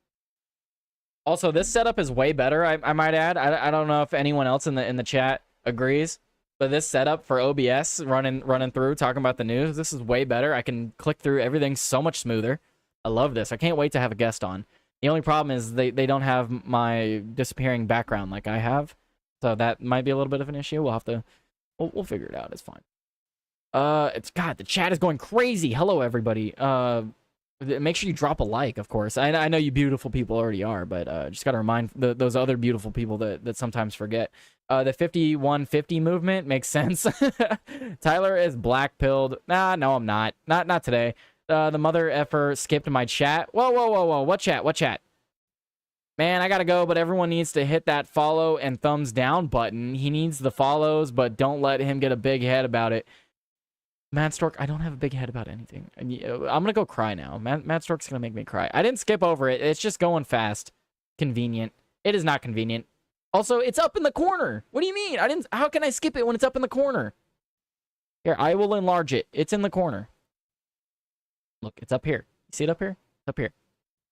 Also, this setup is way better, I might add. I don't know if anyone else in the chat agrees. But this setup for OBS running through talking about the news, this is way better. I can click through everything so much smoother. I love this. I can't wait to have a guest on. The only problem is they don't have my disappearing background like I have, so that might be a little bit of an issue. We'll figure it out. It's fine. God, the chat is going crazy. Hello, everybody. Make sure you drop a like, of course. I know you beautiful people already are, but just gotta remind those other beautiful people that sometimes forget. The 5150 movement makes sense. Tyler is black-pilled. Nah, no, I'm not. Not today. The mother effer skipped my chat. Whoa. What chat? Man, I gotta go, but everyone needs to hit that follow and thumbs down button. He needs the follows, but don't let him get a big head about it. Matt Stork, I don't have a big head about anything. I'm gonna go cry now. Matt Stork's gonna make me cry. I didn't skip over it. It's just going fast. Convenient. It is not convenient. Also, it's up in the corner. What do you mean? How can I skip it when it's up in the corner? Here, I will enlarge it. It's in the corner. Look, it's up here. You see it up here? It's up here.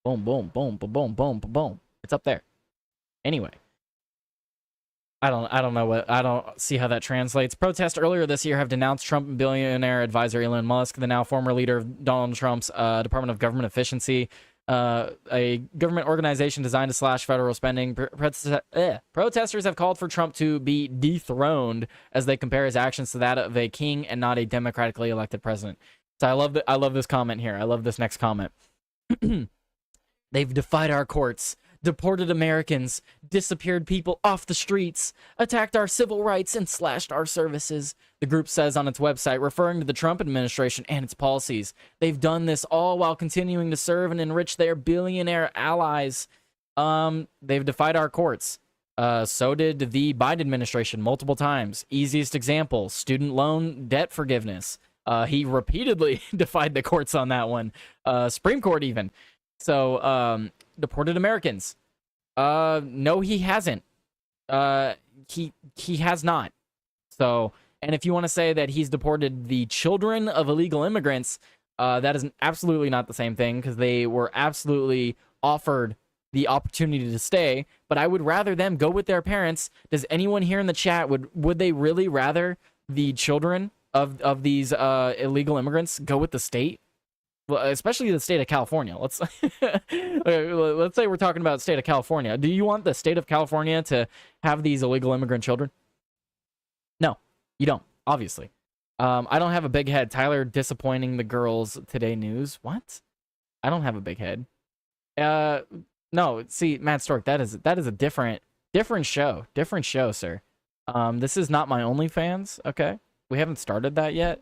Boom, boom, boom, boom, boom, boom, boom. It's up there. Anyway. I don't see how that translates. Protests earlier this year have denounced Trump billionaire advisor Elon Musk, the now former leader of Donald Trump's Department of Government Efficiency, a government organization designed to slash federal spending. Protesters have called for Trump to be dethroned as they compare his actions to that of a king and not a democratically elected president. So I love this comment here. I love this next comment. They've defied our courts, deported Americans, disappeared people off the streets, attacked our civil rights, and slashed our services, the group says on its website, referring to the Trump administration and its policies. They've done this all while continuing to serve and enrich their billionaire allies. They've defied our courts. So did the Biden administration multiple times. Easiest example, student loan debt forgiveness. He repeatedly defied the courts on that one. Supreme Court even. So, deported Americans. No, he hasn't. He has not. So, and if you want to say that he's deported the children of illegal immigrants, that is absolutely not the same thing, because they were absolutely offered the opportunity to stay, but I would rather them go with their parents. Does anyone here in the chat, would they really rather the children of these illegal immigrants go with the state? Well, especially the state of California. Let's say we're talking about the state of California. Do you want the state of California to have these illegal immigrant children? No, you don't, obviously. I don't have a big head. Tyler disappointing the girls today news. What? I don't have a big head. No, see, Matt Stork, that is a different show. Different show, sir. This is not my OnlyFans, okay? We haven't started that yet.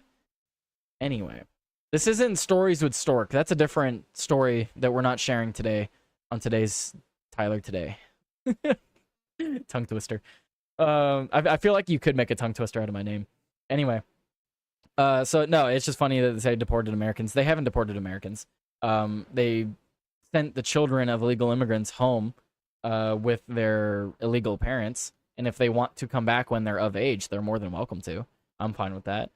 Anyway. This isn't Stories with Stork. That's a different story that we're not sharing today on today's Tyler Today. Tongue twister. I feel like you could make a tongue twister out of my name. Anyway. So, no, it's just funny that they say deported Americans. They haven't deported Americans. They sent the children of illegal immigrants home with their illegal parents. And if they want to come back when they're of age, they're more than welcome to. I'm fine with that.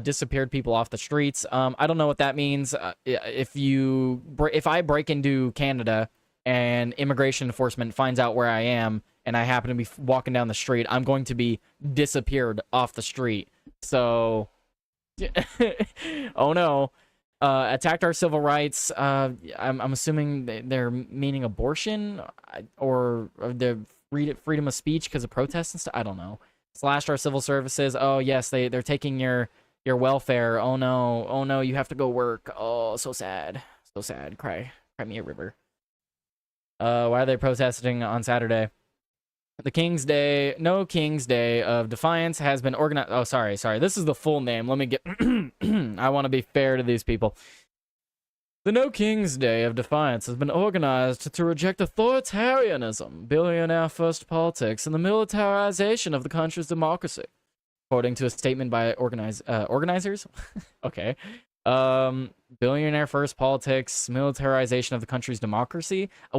Disappeared people off the streets. I don't know what that means. If I break into Canada and immigration enforcement finds out where I am and I happen to be walking down the street, I'm going to be disappeared off the street. So, oh no. Attacked our civil rights. I'm assuming they're meaning abortion or the freedom of speech because of protests and stuff. I don't know. Slashed our civil services. Oh yes, they're taking your welfare. Oh no, you have to go work. Oh, so sad. So sad. Cry me a river. Why are they protesting on Saturday? The King's Day, no King's Day of Defiance has been organized. Oh, sorry. This is the full name. Let me get, I want to be fair to these people. The No King's Day of Defiance has been organized to reject authoritarianism, billionaire first politics, and the militarization of the country's democracy. According to a statement by organizers. Okay. Billionaire first politics, militarization of the country's democracy. I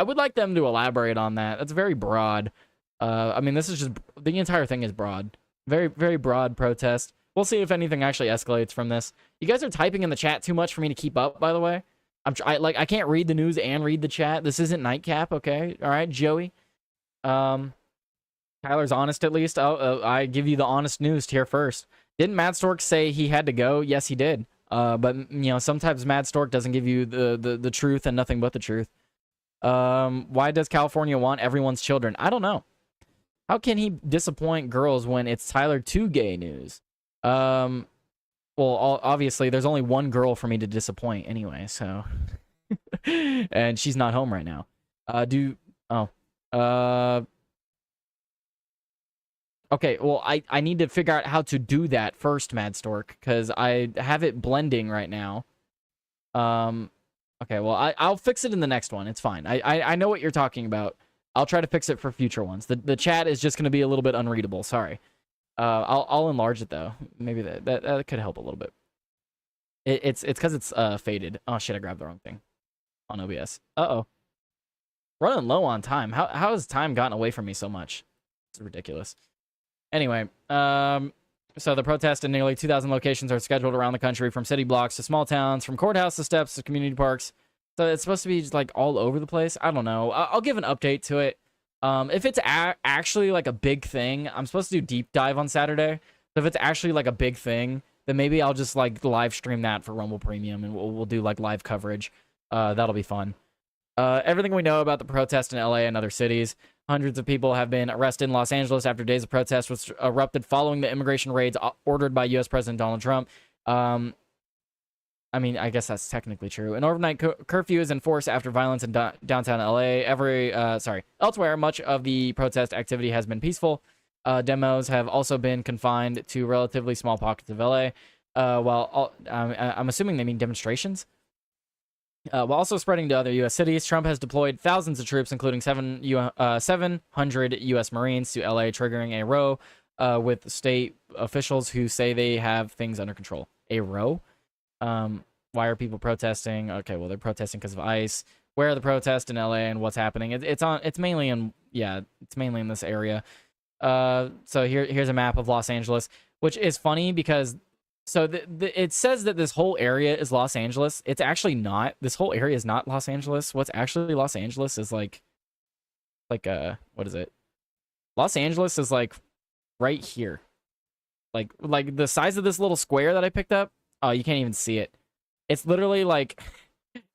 would like them to elaborate on that. That's very broad. I mean, this is just, the entire thing is broad. Very, very broad protest. We'll see if anything actually escalates from this. You guys are typing in the chat too much for me to keep up, by the way. I can't read the news and read the chat. This isn't Nightcap, okay? All right, Joey. Tyler's honest at least. I give you the honest news here first. Didn't Mad Stork say he had to go? Yes, he did. But you know, sometimes Mad Stork doesn't give you the truth and nothing but the truth. Why does California want everyone's children? I don't know. How can he disappoint girls when it's Tyler 2 gay news? Well, obviously, there's only one girl for me to disappoint anyway, so. And she's not home right now. Okay, well, I need to figure out how to do that first, Mad Stork, because I have it blending right now. Okay, well, I'll fix it in the next one. It's fine. I know what you're talking about. I'll try to fix it for future ones. The chat is just going to be a little bit unreadable. Sorry. I'll enlarge it, though. Maybe that could help a little bit. It's because it's faded. Oh, shit, I grabbed the wrong thing on OBS. Uh-oh. Running low on time. How has time gotten away from me so much? It's ridiculous. Anyway, so the protests in nearly 2,000 locations are scheduled around the country, from city blocks to small towns, from courthouse to steps to community parks. So it's supposed to be just, like, all over the place. I don't know. I'll give an update to it. If it's actually like a big thing, I'm supposed to do deep dive on Saturday. So if it's actually like a big thing, then maybe I'll just like live stream that for Rumble Premium, and we'll do like live coverage. That'll be fun. Everything we know about the protest in LA and other cities. Hundreds of people have been arrested in Los Angeles after days of protests which erupted following the immigration raids ordered by U.S. President Donald Trump. I mean, I guess that's technically true. An overnight curfew is enforced after violence in downtown LA. Elsewhere, much of the protest activity has been peaceful. Demos have also been confined to relatively small pockets of LA. I'm assuming they mean demonstrations. While also spreading to other U.S. cities, Trump has deployed thousands of troops, including 700 U.S. Marines, to LA, triggering a row with state officials who say they have things under control. A row? Why are people protesting? Okay, well, they're protesting because of ICE. Where are the protests in LA and what's happening? It's mainly in this area. So here's a map of Los Angeles, which is funny because it says that this whole area is Los Angeles. It's actually not. This whole area is not Los Angeles. What's actually Los Angeles is like what is it? Los Angeles is like right here. Like the size of this little square that I picked up. Oh, you can't even see it. It's literally like,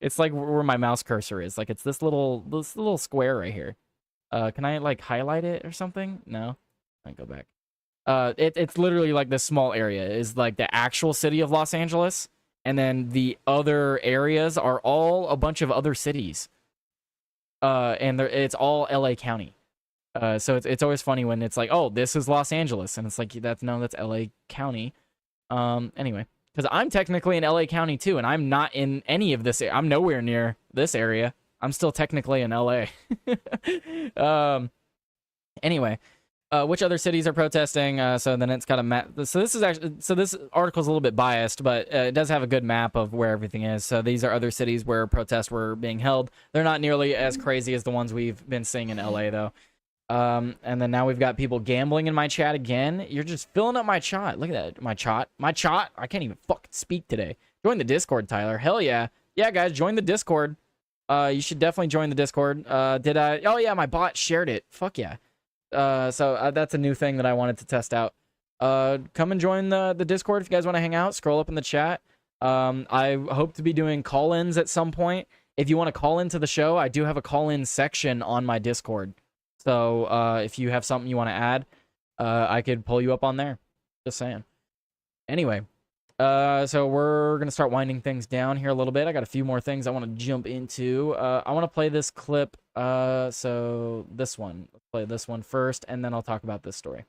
it's like where my mouse cursor is. Like it's this little square right here. Can I like highlight it or something? No, I go back. It's literally like this small area is like the actual city of Los Angeles, and then the other areas are all a bunch of other cities. And it's all LA County. So it's always funny when it's like, oh, this is Los Angeles, and it's like that's LA County. Anyway. Because I'm technically in LA County too, and I'm not in any of this. I'm nowhere near this area. I'm still technically in LA. Anyway, which other cities are protesting? So then it's got a map. So this article is a little bit biased, but it does have a good map of where everything is. So these are other cities where protests were being held. They're not nearly as crazy as the ones we've been seeing in LA though. And then now we've got people gambling in my chat again. You're just filling up my chat. Look at that. My chat. I can't even fucking speak today. Join the Discord, Tyler. Hell yeah. Yeah, guys, join the Discord. You should definitely join the Discord. Did I? Oh, yeah, my bot shared it. Fuck yeah. So that's a new thing that I wanted to test out. Come and join the Discord if you guys want to hang out. Scroll up in the chat. I hope to be doing call-ins at some point. If you want to call into the show, I do have a call-in section on my Discord. So, if you have something you want to add, I could pull you up on there. Just saying. Anyway, so we're going to start winding things down here a little bit. I got a few more things I want to jump into. I want to play this clip. So this one. Let's play this one first, and then I'll talk about this story.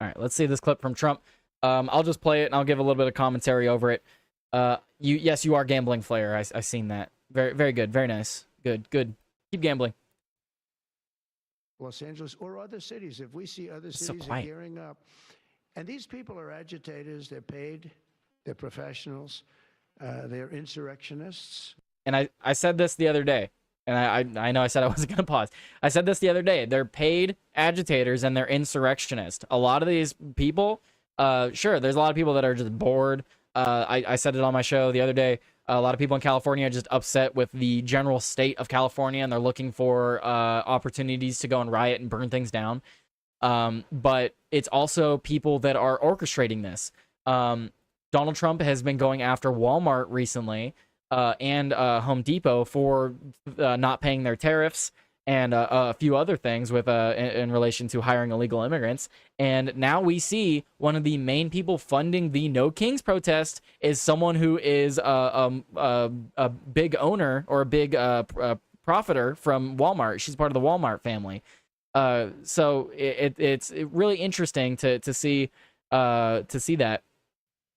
All right, let's see this clip from Trump. I'll just play it, and I'll give a little bit of commentary over it. Yes, you are gambling, Flair. I've seen that. Very, very good. Very nice. Good. Keep gambling. Los Angeles or other cities. If we see other cities are gearing up, and these people are agitators, they're paid, they're professionals, they're insurrectionists. And I said this the other day, and I know I said I wasn't going to pause. I said this the other day. They're paid agitators and they're insurrectionists. A lot of these people, sure, there's a lot of people that are just bored. I said it on my show the other day. A lot of people in California are just upset with the general state of California, and they're looking for opportunities to go and riot and burn things down. But it's also people that are orchestrating this. Donald Trump has been going after Walmart recently, and Home Depot for not paying their tariffs and a few other things with in relation to hiring illegal immigrants. And now we see one of the main people funding the No Kings protest is someone who is a big owner or a big profiter from Walmart. She's part of the Walmart family. So it's really interesting to see that.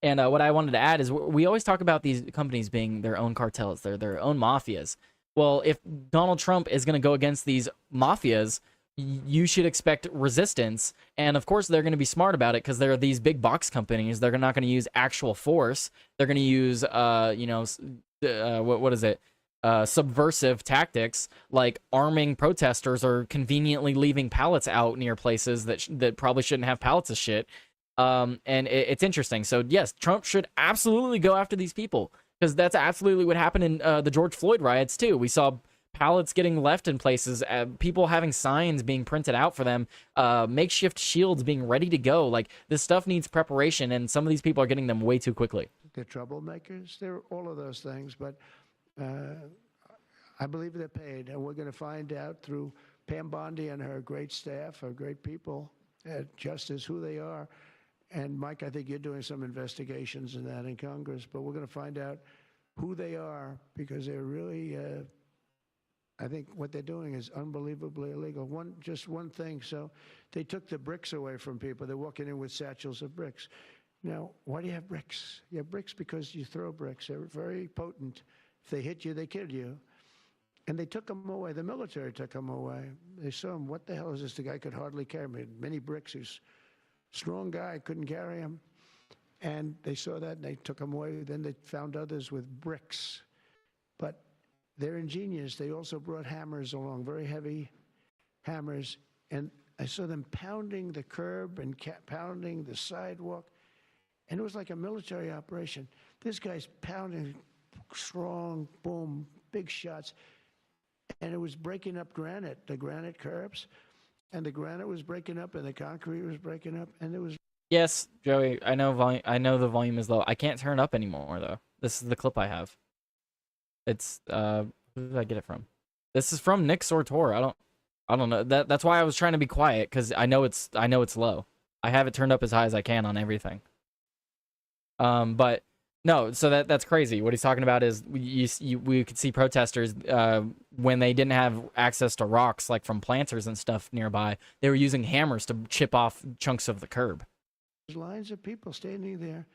And what I wanted to add is we always talk about these companies being their own cartels, they're their own mafias. Well, if Donald Trump is going to go against these mafias, you should expect resistance. And of course, they're going to be smart about it because they're these big box companies. They're not going to use actual force. They're going to use, what is it? Subversive tactics like arming protesters or conveniently leaving pallets out near places that probably shouldn't have pallets of shit. And it's interesting. So yes, Trump should absolutely go after these people because that's absolutely what happened in the George Floyd riots too. We saw pallets getting left in places, people having signs being printed out for them, makeshift shields being ready to go. Like, this stuff needs preparation, and some of these people are getting them way too quickly. They're troublemakers. They're all of those things, but I believe they're paid, and we're going to find out through Pam Bondi and her great staff, her great people at Justice, who they are. And Mike, I think you're doing some investigations in that in Congress, but we're going to find out who they are because they're really, I think what they're doing is unbelievably illegal. Just one thing. So they took the bricks away from people. They're walking in with satchels of bricks. Now, why do you have bricks? You have bricks because you throw bricks. They're very potent. If they hit you, they kill you. And they took them away. The military took them away. They saw him. What the hell is this? The guy could hardly carry me. Many bricks. He's strong guy, couldn't carry him. And they saw that and they took him away. Then they found others with bricks. But they're ingenious. They also brought hammers along, very heavy hammers. And I saw them pounding the curb and pounding the sidewalk. And it was like a military operation. This guy's pounding strong, boom, big shots. And it was breaking up granite, the granite curbs. And the granite was breaking up, and the concrete was breaking up, and it was. Yes, Joey, I know. I know the volume is low. I can't turn it up anymore though. This is the clip I have. It's who did I get it from? This is from Nick Sortor. I don't know. That's why I was trying to be quiet because I know it's low. I have it turned up as high as I can on everything. But no, so that's crazy. What he's talking about is we could see protesters when they didn't have access to rocks like from planters and stuff nearby. They were using hammers to chip off chunks of the curb. There's lines of people standing there,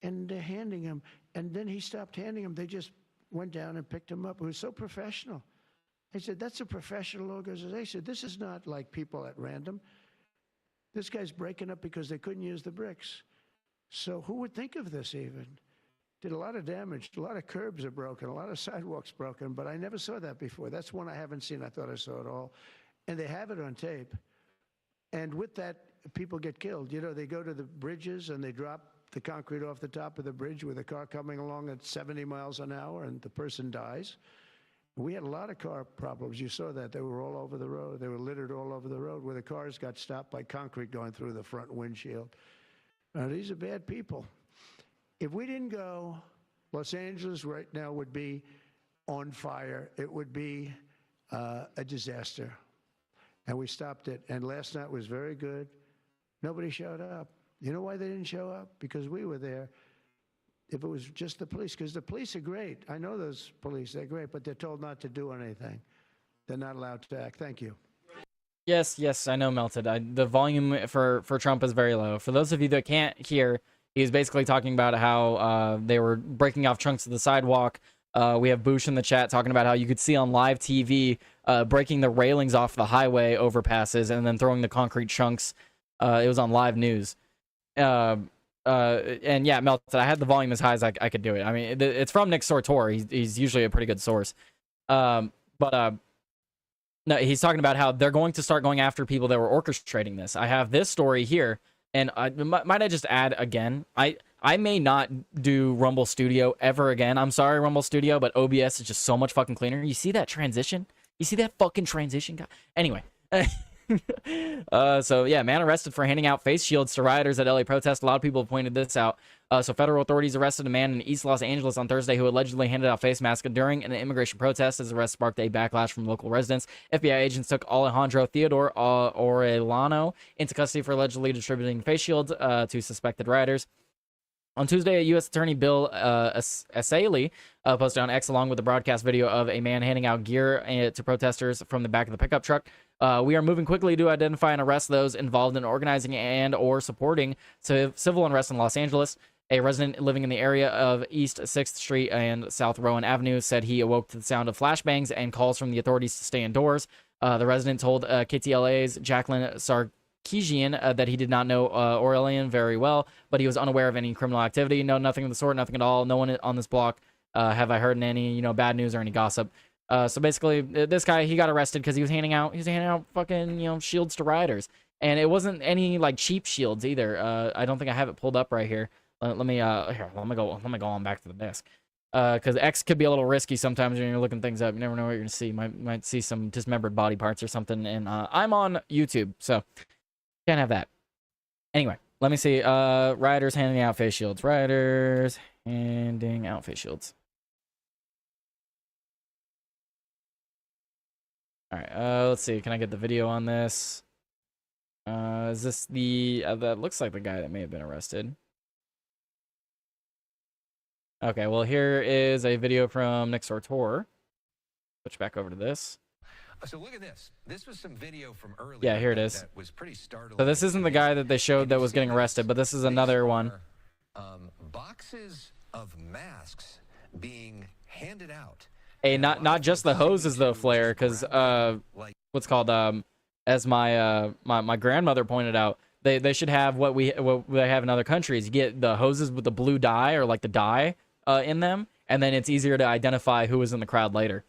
and they're handing him. And then he stopped handing them. They just went down and picked him up. It was so professional. I said, that's a professional organization. This is not like people at random. This guy's breaking up because they couldn't use the bricks. So who would think of this even? Did a lot of damage. A lot of curbs are broken. A lot of sidewalks broken. But I never saw that before. That's one I haven't seen. I thought I saw it all. And they have it on tape. And with that, people get killed. You know, they go to the bridges and they drop the concrete off the top of the bridge with a car coming along at 70 miles an hour and the person dies. We had a lot of car problems. You saw that. They were all over the road. They were littered all over the road where the cars got stopped by concrete going through the front windshield. These are bad people. If we didn't go, Los Angeles right now would be on fire. It would be a disaster. And we stopped it. And last night was very good. Nobody showed up. You know why they didn't show up? Because we were there. If it was just the police, because the police are great. I know those police, they're great, but they're told not to do anything. They're not allowed to act. Thank you. Yes, I know, Melted. The volume for Trump is very low. For those of you that can't hear, he's basically talking about how they were breaking off chunks of the sidewalk. We have Boosh in the chat talking about how you could see on live TV breaking the railings off the highway overpasses and then throwing the concrete chunks. It was on live news. And yeah, Melted, I had the volume as high as I could do it. I mean, it's from Nick Sortor. He's usually a pretty good source. No, he's talking about how they're going to start going after people that were orchestrating this. I have this story here, and might I just add again? I may not do Rumble Studio ever again. I'm sorry, Rumble Studio, but OBS is just so much fucking cleaner. You see that transition? You see that fucking transition, guy? Anyway, So yeah, man arrested for handing out face shields to rioters at LA protest. A lot of people have pointed this out. So federal authorities arrested a man in East Los Angeles on Thursday who allegedly handed out face masks during an immigration protest. His arrest sparked a backlash from local residents. FBI agents took Alejandro Theodore Orellano into custody for allegedly distributing face shields to suspected rioters. On Tuesday, U.S. Attorney Bill Asalee posted on X along with a broadcast video of a man handing out gear to protesters from the back of the pickup truck. We are moving quickly to identify and arrest those involved in organizing and or supporting civil unrest in Los Angeles. A resident living in the area of East 6th Street and South Rowan Avenue said he awoke to the sound of flashbangs and calls from the authorities to stay indoors. The resident told KTLA's Jacqueline Sarkeesian that he did not know Aurelian very well, but he was unaware of any criminal activity. No, nothing of the sort, nothing at all. No one on this block have I heard any, bad news or any gossip. So basically, this guy, he got arrested because he was handing out fucking, shields to rioters. And it wasn't any, like, cheap shields either. I don't think I have it pulled up right here. Let me go on back to the desk. Because X could be a little risky sometimes when you're looking things up. You never know what you're going to see. You might see some dismembered body parts or something. And I'm on YouTube, so can't have that. Anyway, let me see. Rioters handing out face shields. Rioters handing out face shields. All right, let's see. Can I get the video on this? Is this the... that looks like the guy that may have been arrested. Okay, well, here is a video from Next Door Tour. Switch back over to this. So look at this. This was some video from earlier. Yeah, here it is. That was pretty startling. So this isn't the guy that they showed that was getting arrested, but this is another one. Boxes of masks being handed out. Hey, not just the hoses though, Flair, because what's called as my my grandmother pointed out, they should have what they have in other countries. You get the hoses with the blue dye or like the dye in them, and then it's easier to identify who was in the crowd later.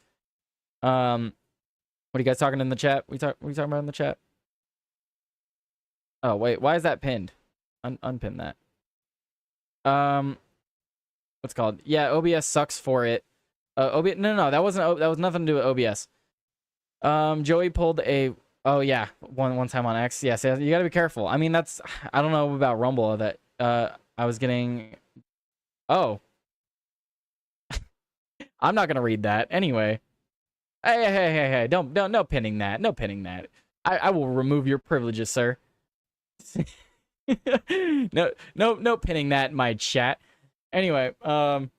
What are you guys talking in the chat? We talking about in the chat? Oh wait, why is that pinned? Unpin that. What's called? Yeah, OBS sucks for it. OBS, no, that was nothing to do with OBS. Joey pulled a, oh yeah, one time on X. Yes, you gotta be careful. I mean, I don't know about Rumble that I was getting. Oh, I'm not gonna read that anyway. Hey, don't no pinning that, no pinning that. I will remove your privileges, sir. no pinning that in my chat. Anyway, let's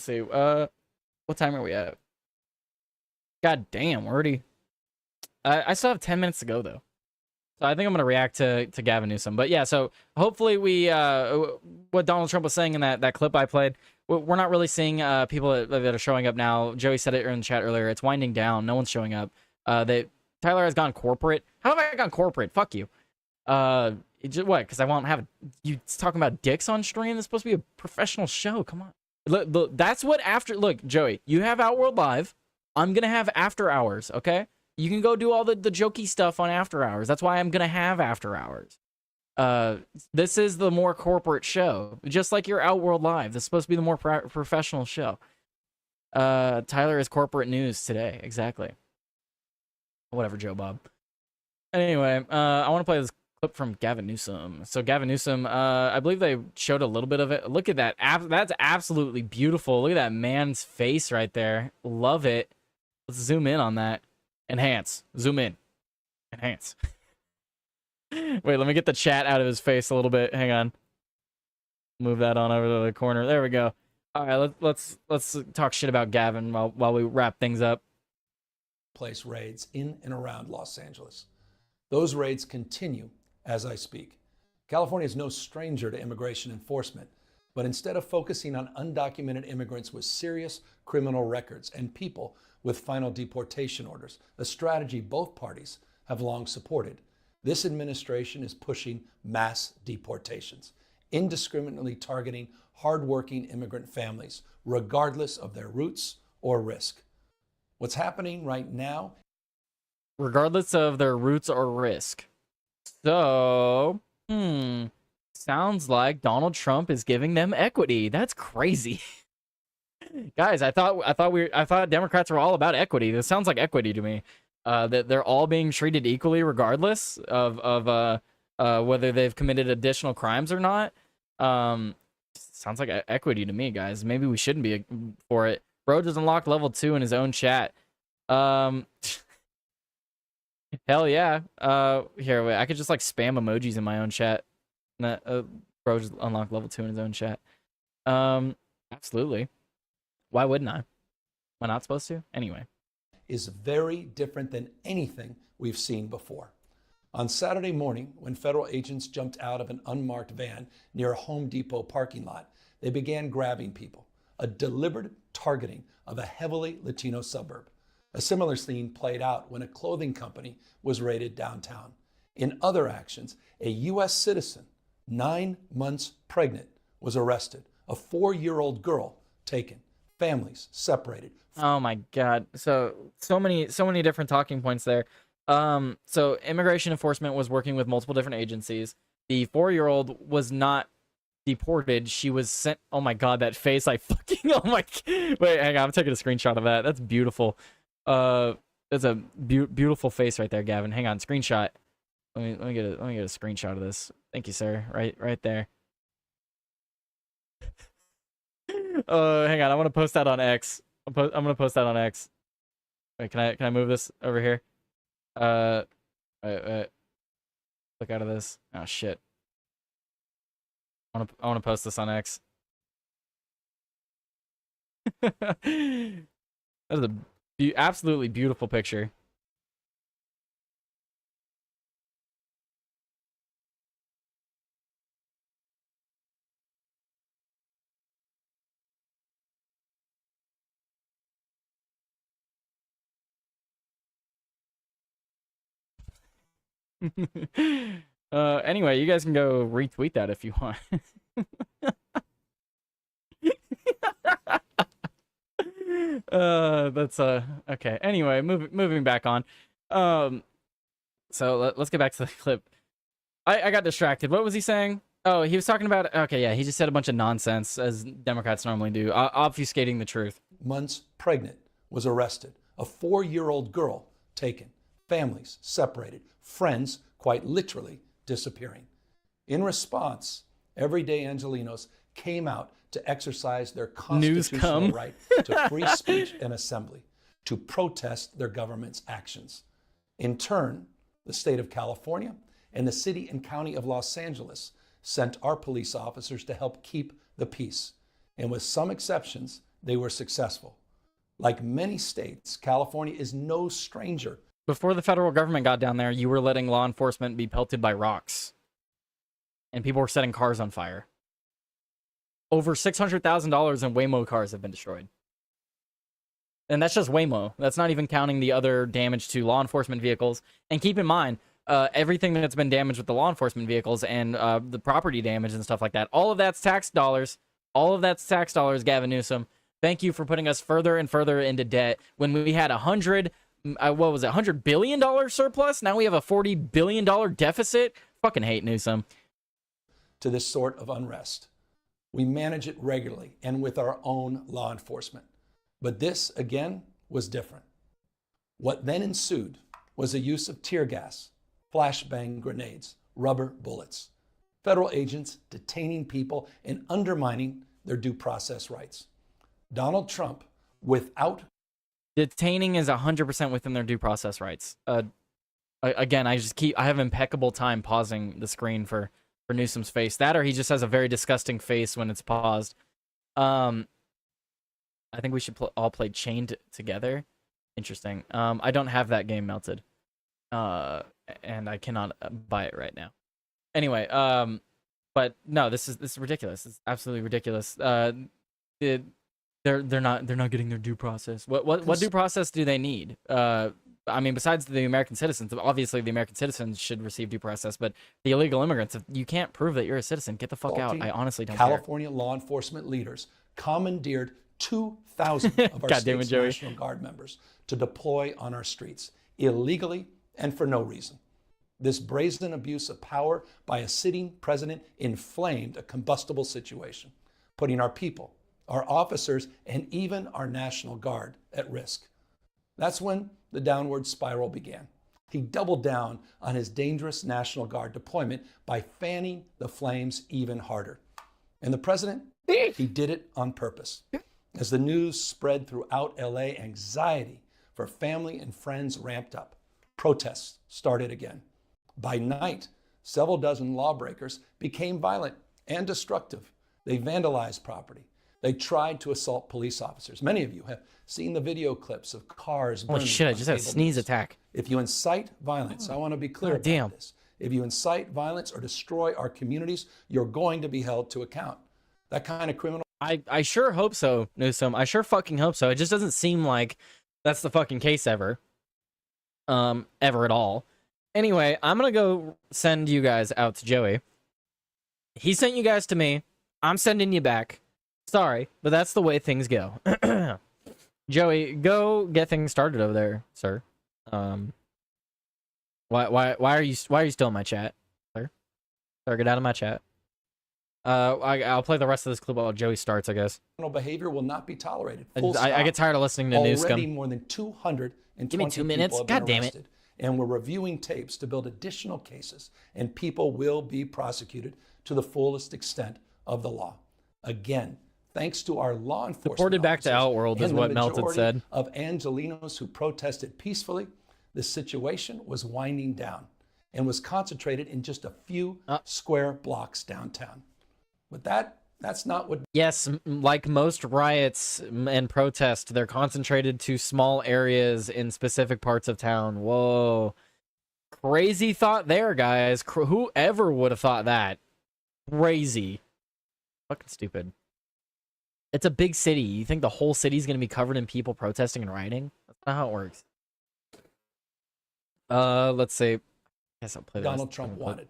see. What time are we at? God damn, we're already. I still have 10 minutes to go though, so I think I'm gonna react to Gavin Newsom. But yeah, so hopefully we what Donald Trump was saying in that clip I played. We're not really seeing people that are showing up now. Joey said it in the chat earlier. It's winding down. No one's showing up. Tyler has gone corporate. How have I gone corporate? Fuck you. What? Because I won't have you talking about dicks on stream. It's supposed to be a professional show. Come on. Look, that's what after. Look, Joey, you have Outworld Live. I'm gonna have After Hours. Okay, you can go do all the jokey stuff on After Hours. That's why I'm gonna have After Hours. This is the more corporate show, just like your Outworld Live. This is supposed to be the more professional show. Tyler is corporate news today. Exactly. Whatever, Joe Bob. Anyway, I want to play this clip from Gavin Newsom. So Gavin Newsom, I believe they showed a little bit of it. Look at that. That's absolutely beautiful. Look at that man's face right there. Love it. Let's zoom in on that. Enhance. Zoom in. Enhance. Wait, let me get the chat out of his face a little bit. Hang on. Move that on over to the corner. There we go. All right, let's talk shit about Gavin while we wrap things up. Place raids in and around Los Angeles. Those raids continue as I speak. California is no stranger to immigration enforcement, but instead of focusing on undocumented immigrants with serious criminal records and people with final deportation orders, a strategy both parties have long supported, this administration is pushing mass deportations, indiscriminately targeting hardworking immigrant families, regardless of their roots or risk. What's happening right now? Regardless of their roots or risk. So, sounds like Donald Trump is giving them equity. That's crazy. Guys, I thought Democrats were all about equity. This sounds like equity to me. that they're all being treated equally regardless of whether they've committed additional crimes or not. Sounds like equity to me, guys. Maybe we shouldn't be for it. Bro just unlocked level 2 in his own chat. Hell yeah. Here, wait, I could just like spam emojis in my own chat. Bro just unlocked level 2 in his own chat. Absolutely. Why wouldn't I? Am I not supposed to? Anyway. Is very different than anything we've seen before. On Saturday morning, when federal agents jumped out of an unmarked van near a Home Depot parking lot, they began grabbing people, a deliberate targeting of a heavily Latino suburb. A similar scene played out when a clothing company was raided downtown. In other actions, a U.S. citizen, 9 months pregnant, was arrested. A 4-year-old girl taken. Families separated. Oh my God. So many different talking points there. So immigration enforcement was working with multiple different agencies. The 4-year-old was not deported. She was sent. Oh my God, that face! I fucking. Oh my. Wait, hang on. I'm taking a screenshot of that. That's beautiful. That's a beautiful face right there, Gavin. Hang on, screenshot. Let me get a screenshot of this. Thank you, sir. Right there. Hang on. I want to post that on X. I'm gonna post that on X. Wait, can I move this over here? Wait. Click out of this. Oh shit. I want to post this on X. That is a absolutely beautiful picture. Anyway, you guys can go retweet that if you want. That's okay. Anyway, moving back on. So let's get back to the clip. I got distracted. What was he saying? Oh, he was talking about. Okay, yeah, he just said a bunch of nonsense as Democrats normally do, obfuscating the truth. Months pregnant, was arrested. A 4-year-old girl taken. Families separated. Friends quite literally disappearing. In response, everyday Angelenos came out to exercise their constitutional right to free speech and assembly, to protest their government's actions. In turn, the state of California and the city and county of Los Angeles sent our police officers to help keep the peace. And with some exceptions, they were successful. Like many states, California is no stranger. Before the federal government got down there, you were letting law enforcement be pelted by rocks. And people were setting cars on fire. Over $600,000 in Waymo cars have been destroyed. And that's just Waymo. That's not even counting the other damage to law enforcement vehicles. And keep in mind, everything that's been damaged with the law enforcement vehicles and the property damage and stuff like that, all of that's tax dollars. All of that's tax dollars, Gavin Newsom. Thank you for putting us further and further into debt. When we had $100 billion surplus, now we have a $40 billion deficit. Fucking hate Newsom. To this sort of unrest. We manage it regularly and with our own law enforcement. But this, again, was different. What then ensued was the use of tear gas, flashbang grenades, rubber bullets. Federal agents detaining people and undermining their due process rights. Donald Trump, without... Detaining is 100% within their due process rights. Again, I have impeccable time pausing the screen for Newsom's face. That or he just has a very disgusting face when it's paused. I think we should all play Chained Together. Interesting. I don't have that game melted. And I cannot buy it right now. Anyway, but no, this is ridiculous. It's absolutely ridiculous. They're not getting their due process. What due process do they need? I mean, besides the American citizens, obviously the American citizens should receive due process, but the illegal immigrants, if you can't prove that you're a citizen, get the fuck out. I honestly don't California law enforcement leaders commandeered 2,000 of our state's National Guard members to deploy on our streets, illegally and for no reason. This brazen abuse of power by a sitting president inflamed a combustible situation, putting our people, our officers, and even our National Guard at risk. That's when the downward spiral began. He doubled down on his dangerous National Guard deployment by fanning the flames even harder. And the president, he did it on purpose. As the news spread throughout LA, anxiety for family and friends ramped up. Protests started again. By night, several dozen lawbreakers became violent and destructive. They vandalized property. They tried to assault police officers. Many of you have seen the video clips of cars burning. Holy shit, I just had a sneeze attack. If you incite violence, I want to be clear about this. If you incite violence or destroy our communities, you're going to be held to account. That kind of criminal... I sure hope so, Newsom. I sure fucking hope so. It just doesn't seem like that's the fucking case ever. Ever at all. Anyway, I'm gonna go send you guys out to Joey. He sent you guys to me. I'm sending you back. Sorry, but that's the way things go. Joey, go get things started over there, sir. Why are you still in my chat, sir? Sir, get out of my chat. I'll play the rest of this clip while Joey starts, I guess. Criminal behavior will not be tolerated. I get tired of listening to Newscom. Already more than 220 Give me 2 minutes. people have God been damn it. arrested. And we're reviewing tapes to build additional cases, and people will be prosecuted to the fullest extent of the law. Again, thanks to our law enforcement Deported back to officers Outworld is and what the Melted majority said. of Angelinos who protested peacefully, the situation was winding down and was concentrated in just a few square blocks downtown. But that's not what... Yes, like most riots and protests, they're concentrated to small areas in specific parts of town. Whoa. Crazy thought there, guys. Whoever would have thought that? Crazy. Fucking stupid. It's a big city. You think the whole city's going to be covered in people protesting and rioting? That's not how it works. Let's see. I guess I'll play this. Donald Trump wanted.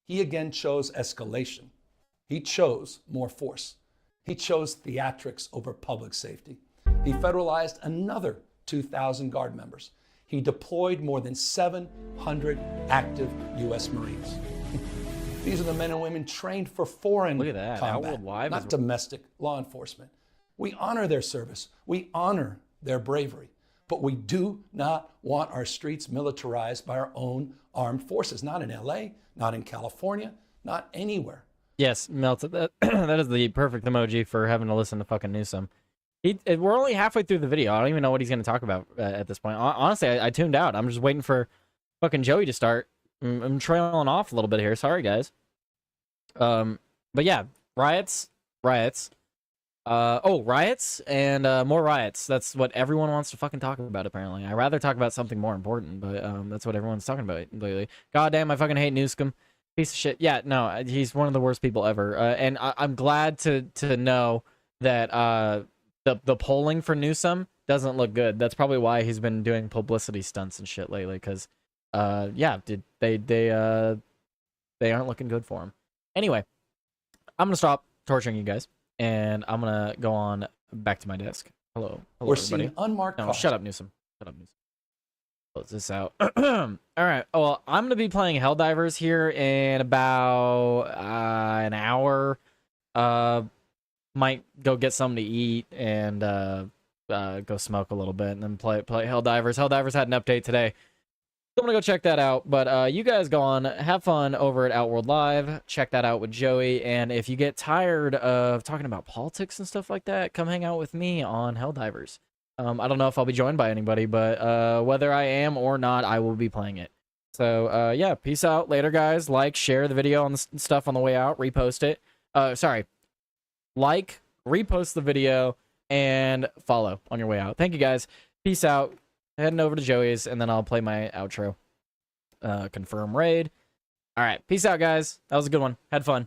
He again chose escalation. He chose more force. He chose theatrics over public safety. He federalized another 2,000 Guard members. He deployed more than 700 active U.S. Marines. These are the men and women trained for foreign Look at that. combat, Outworld Live not domestic law enforcement. We honor their service. We honor their bravery. But we do not want our streets militarized by our own armed forces. Not in L.A., not in California, not anywhere. Yes, Melted. That is the perfect emoji for having to listen to fucking Newsom. We're only halfway through the video. I don't even know what he's going to talk about at this point. Honestly, I tuned out. I'm just waiting for fucking Joey to start. I'm trailing off a little bit here. Sorry, guys. But yeah, riots. Riots, and more riots. That's what everyone wants to fucking talk about, apparently. I'd rather talk about something more important, but that's what everyone's talking about lately. Goddamn, I fucking hate Newscom. Piece of shit. Yeah, no, he's one of the worst people ever. And I'm glad to know that the polling for Newsom doesn't look good. That's probably why he's been doing publicity stunts and shit lately. Because, yeah, they aren't looking good for him. Anyway, I'm gonna stop torturing you guys, and I'm gonna go on back to my desk. Hello, We're everybody. seeing unmarked No, cars. shut up, Newsom. Shut up, Newsom. Close this out. All right. Well, I'm going to be playing Helldivers here in about an hour. Might go get something to eat and go smoke a little bit and then play Helldivers. Helldivers had an update today. So I'm going to go check that out. But you guys go on. Have fun over at Outworld Live. Check that out with Joey. And if you get tired of talking about politics and stuff like that, come hang out with me on Helldivers. I don't know if I'll be joined by anybody, but whether I am or not, I will be playing it. So, yeah, peace out later, guys. Like, share the video on the stuff on the way out. Repost it. Sorry. Like, repost the video, and follow on your way out. Thank you, guys. Peace out. Heading over to Joey's, and then I'll play my outro. Confirm raid. All right. Peace out, guys. That was a good one. Had fun.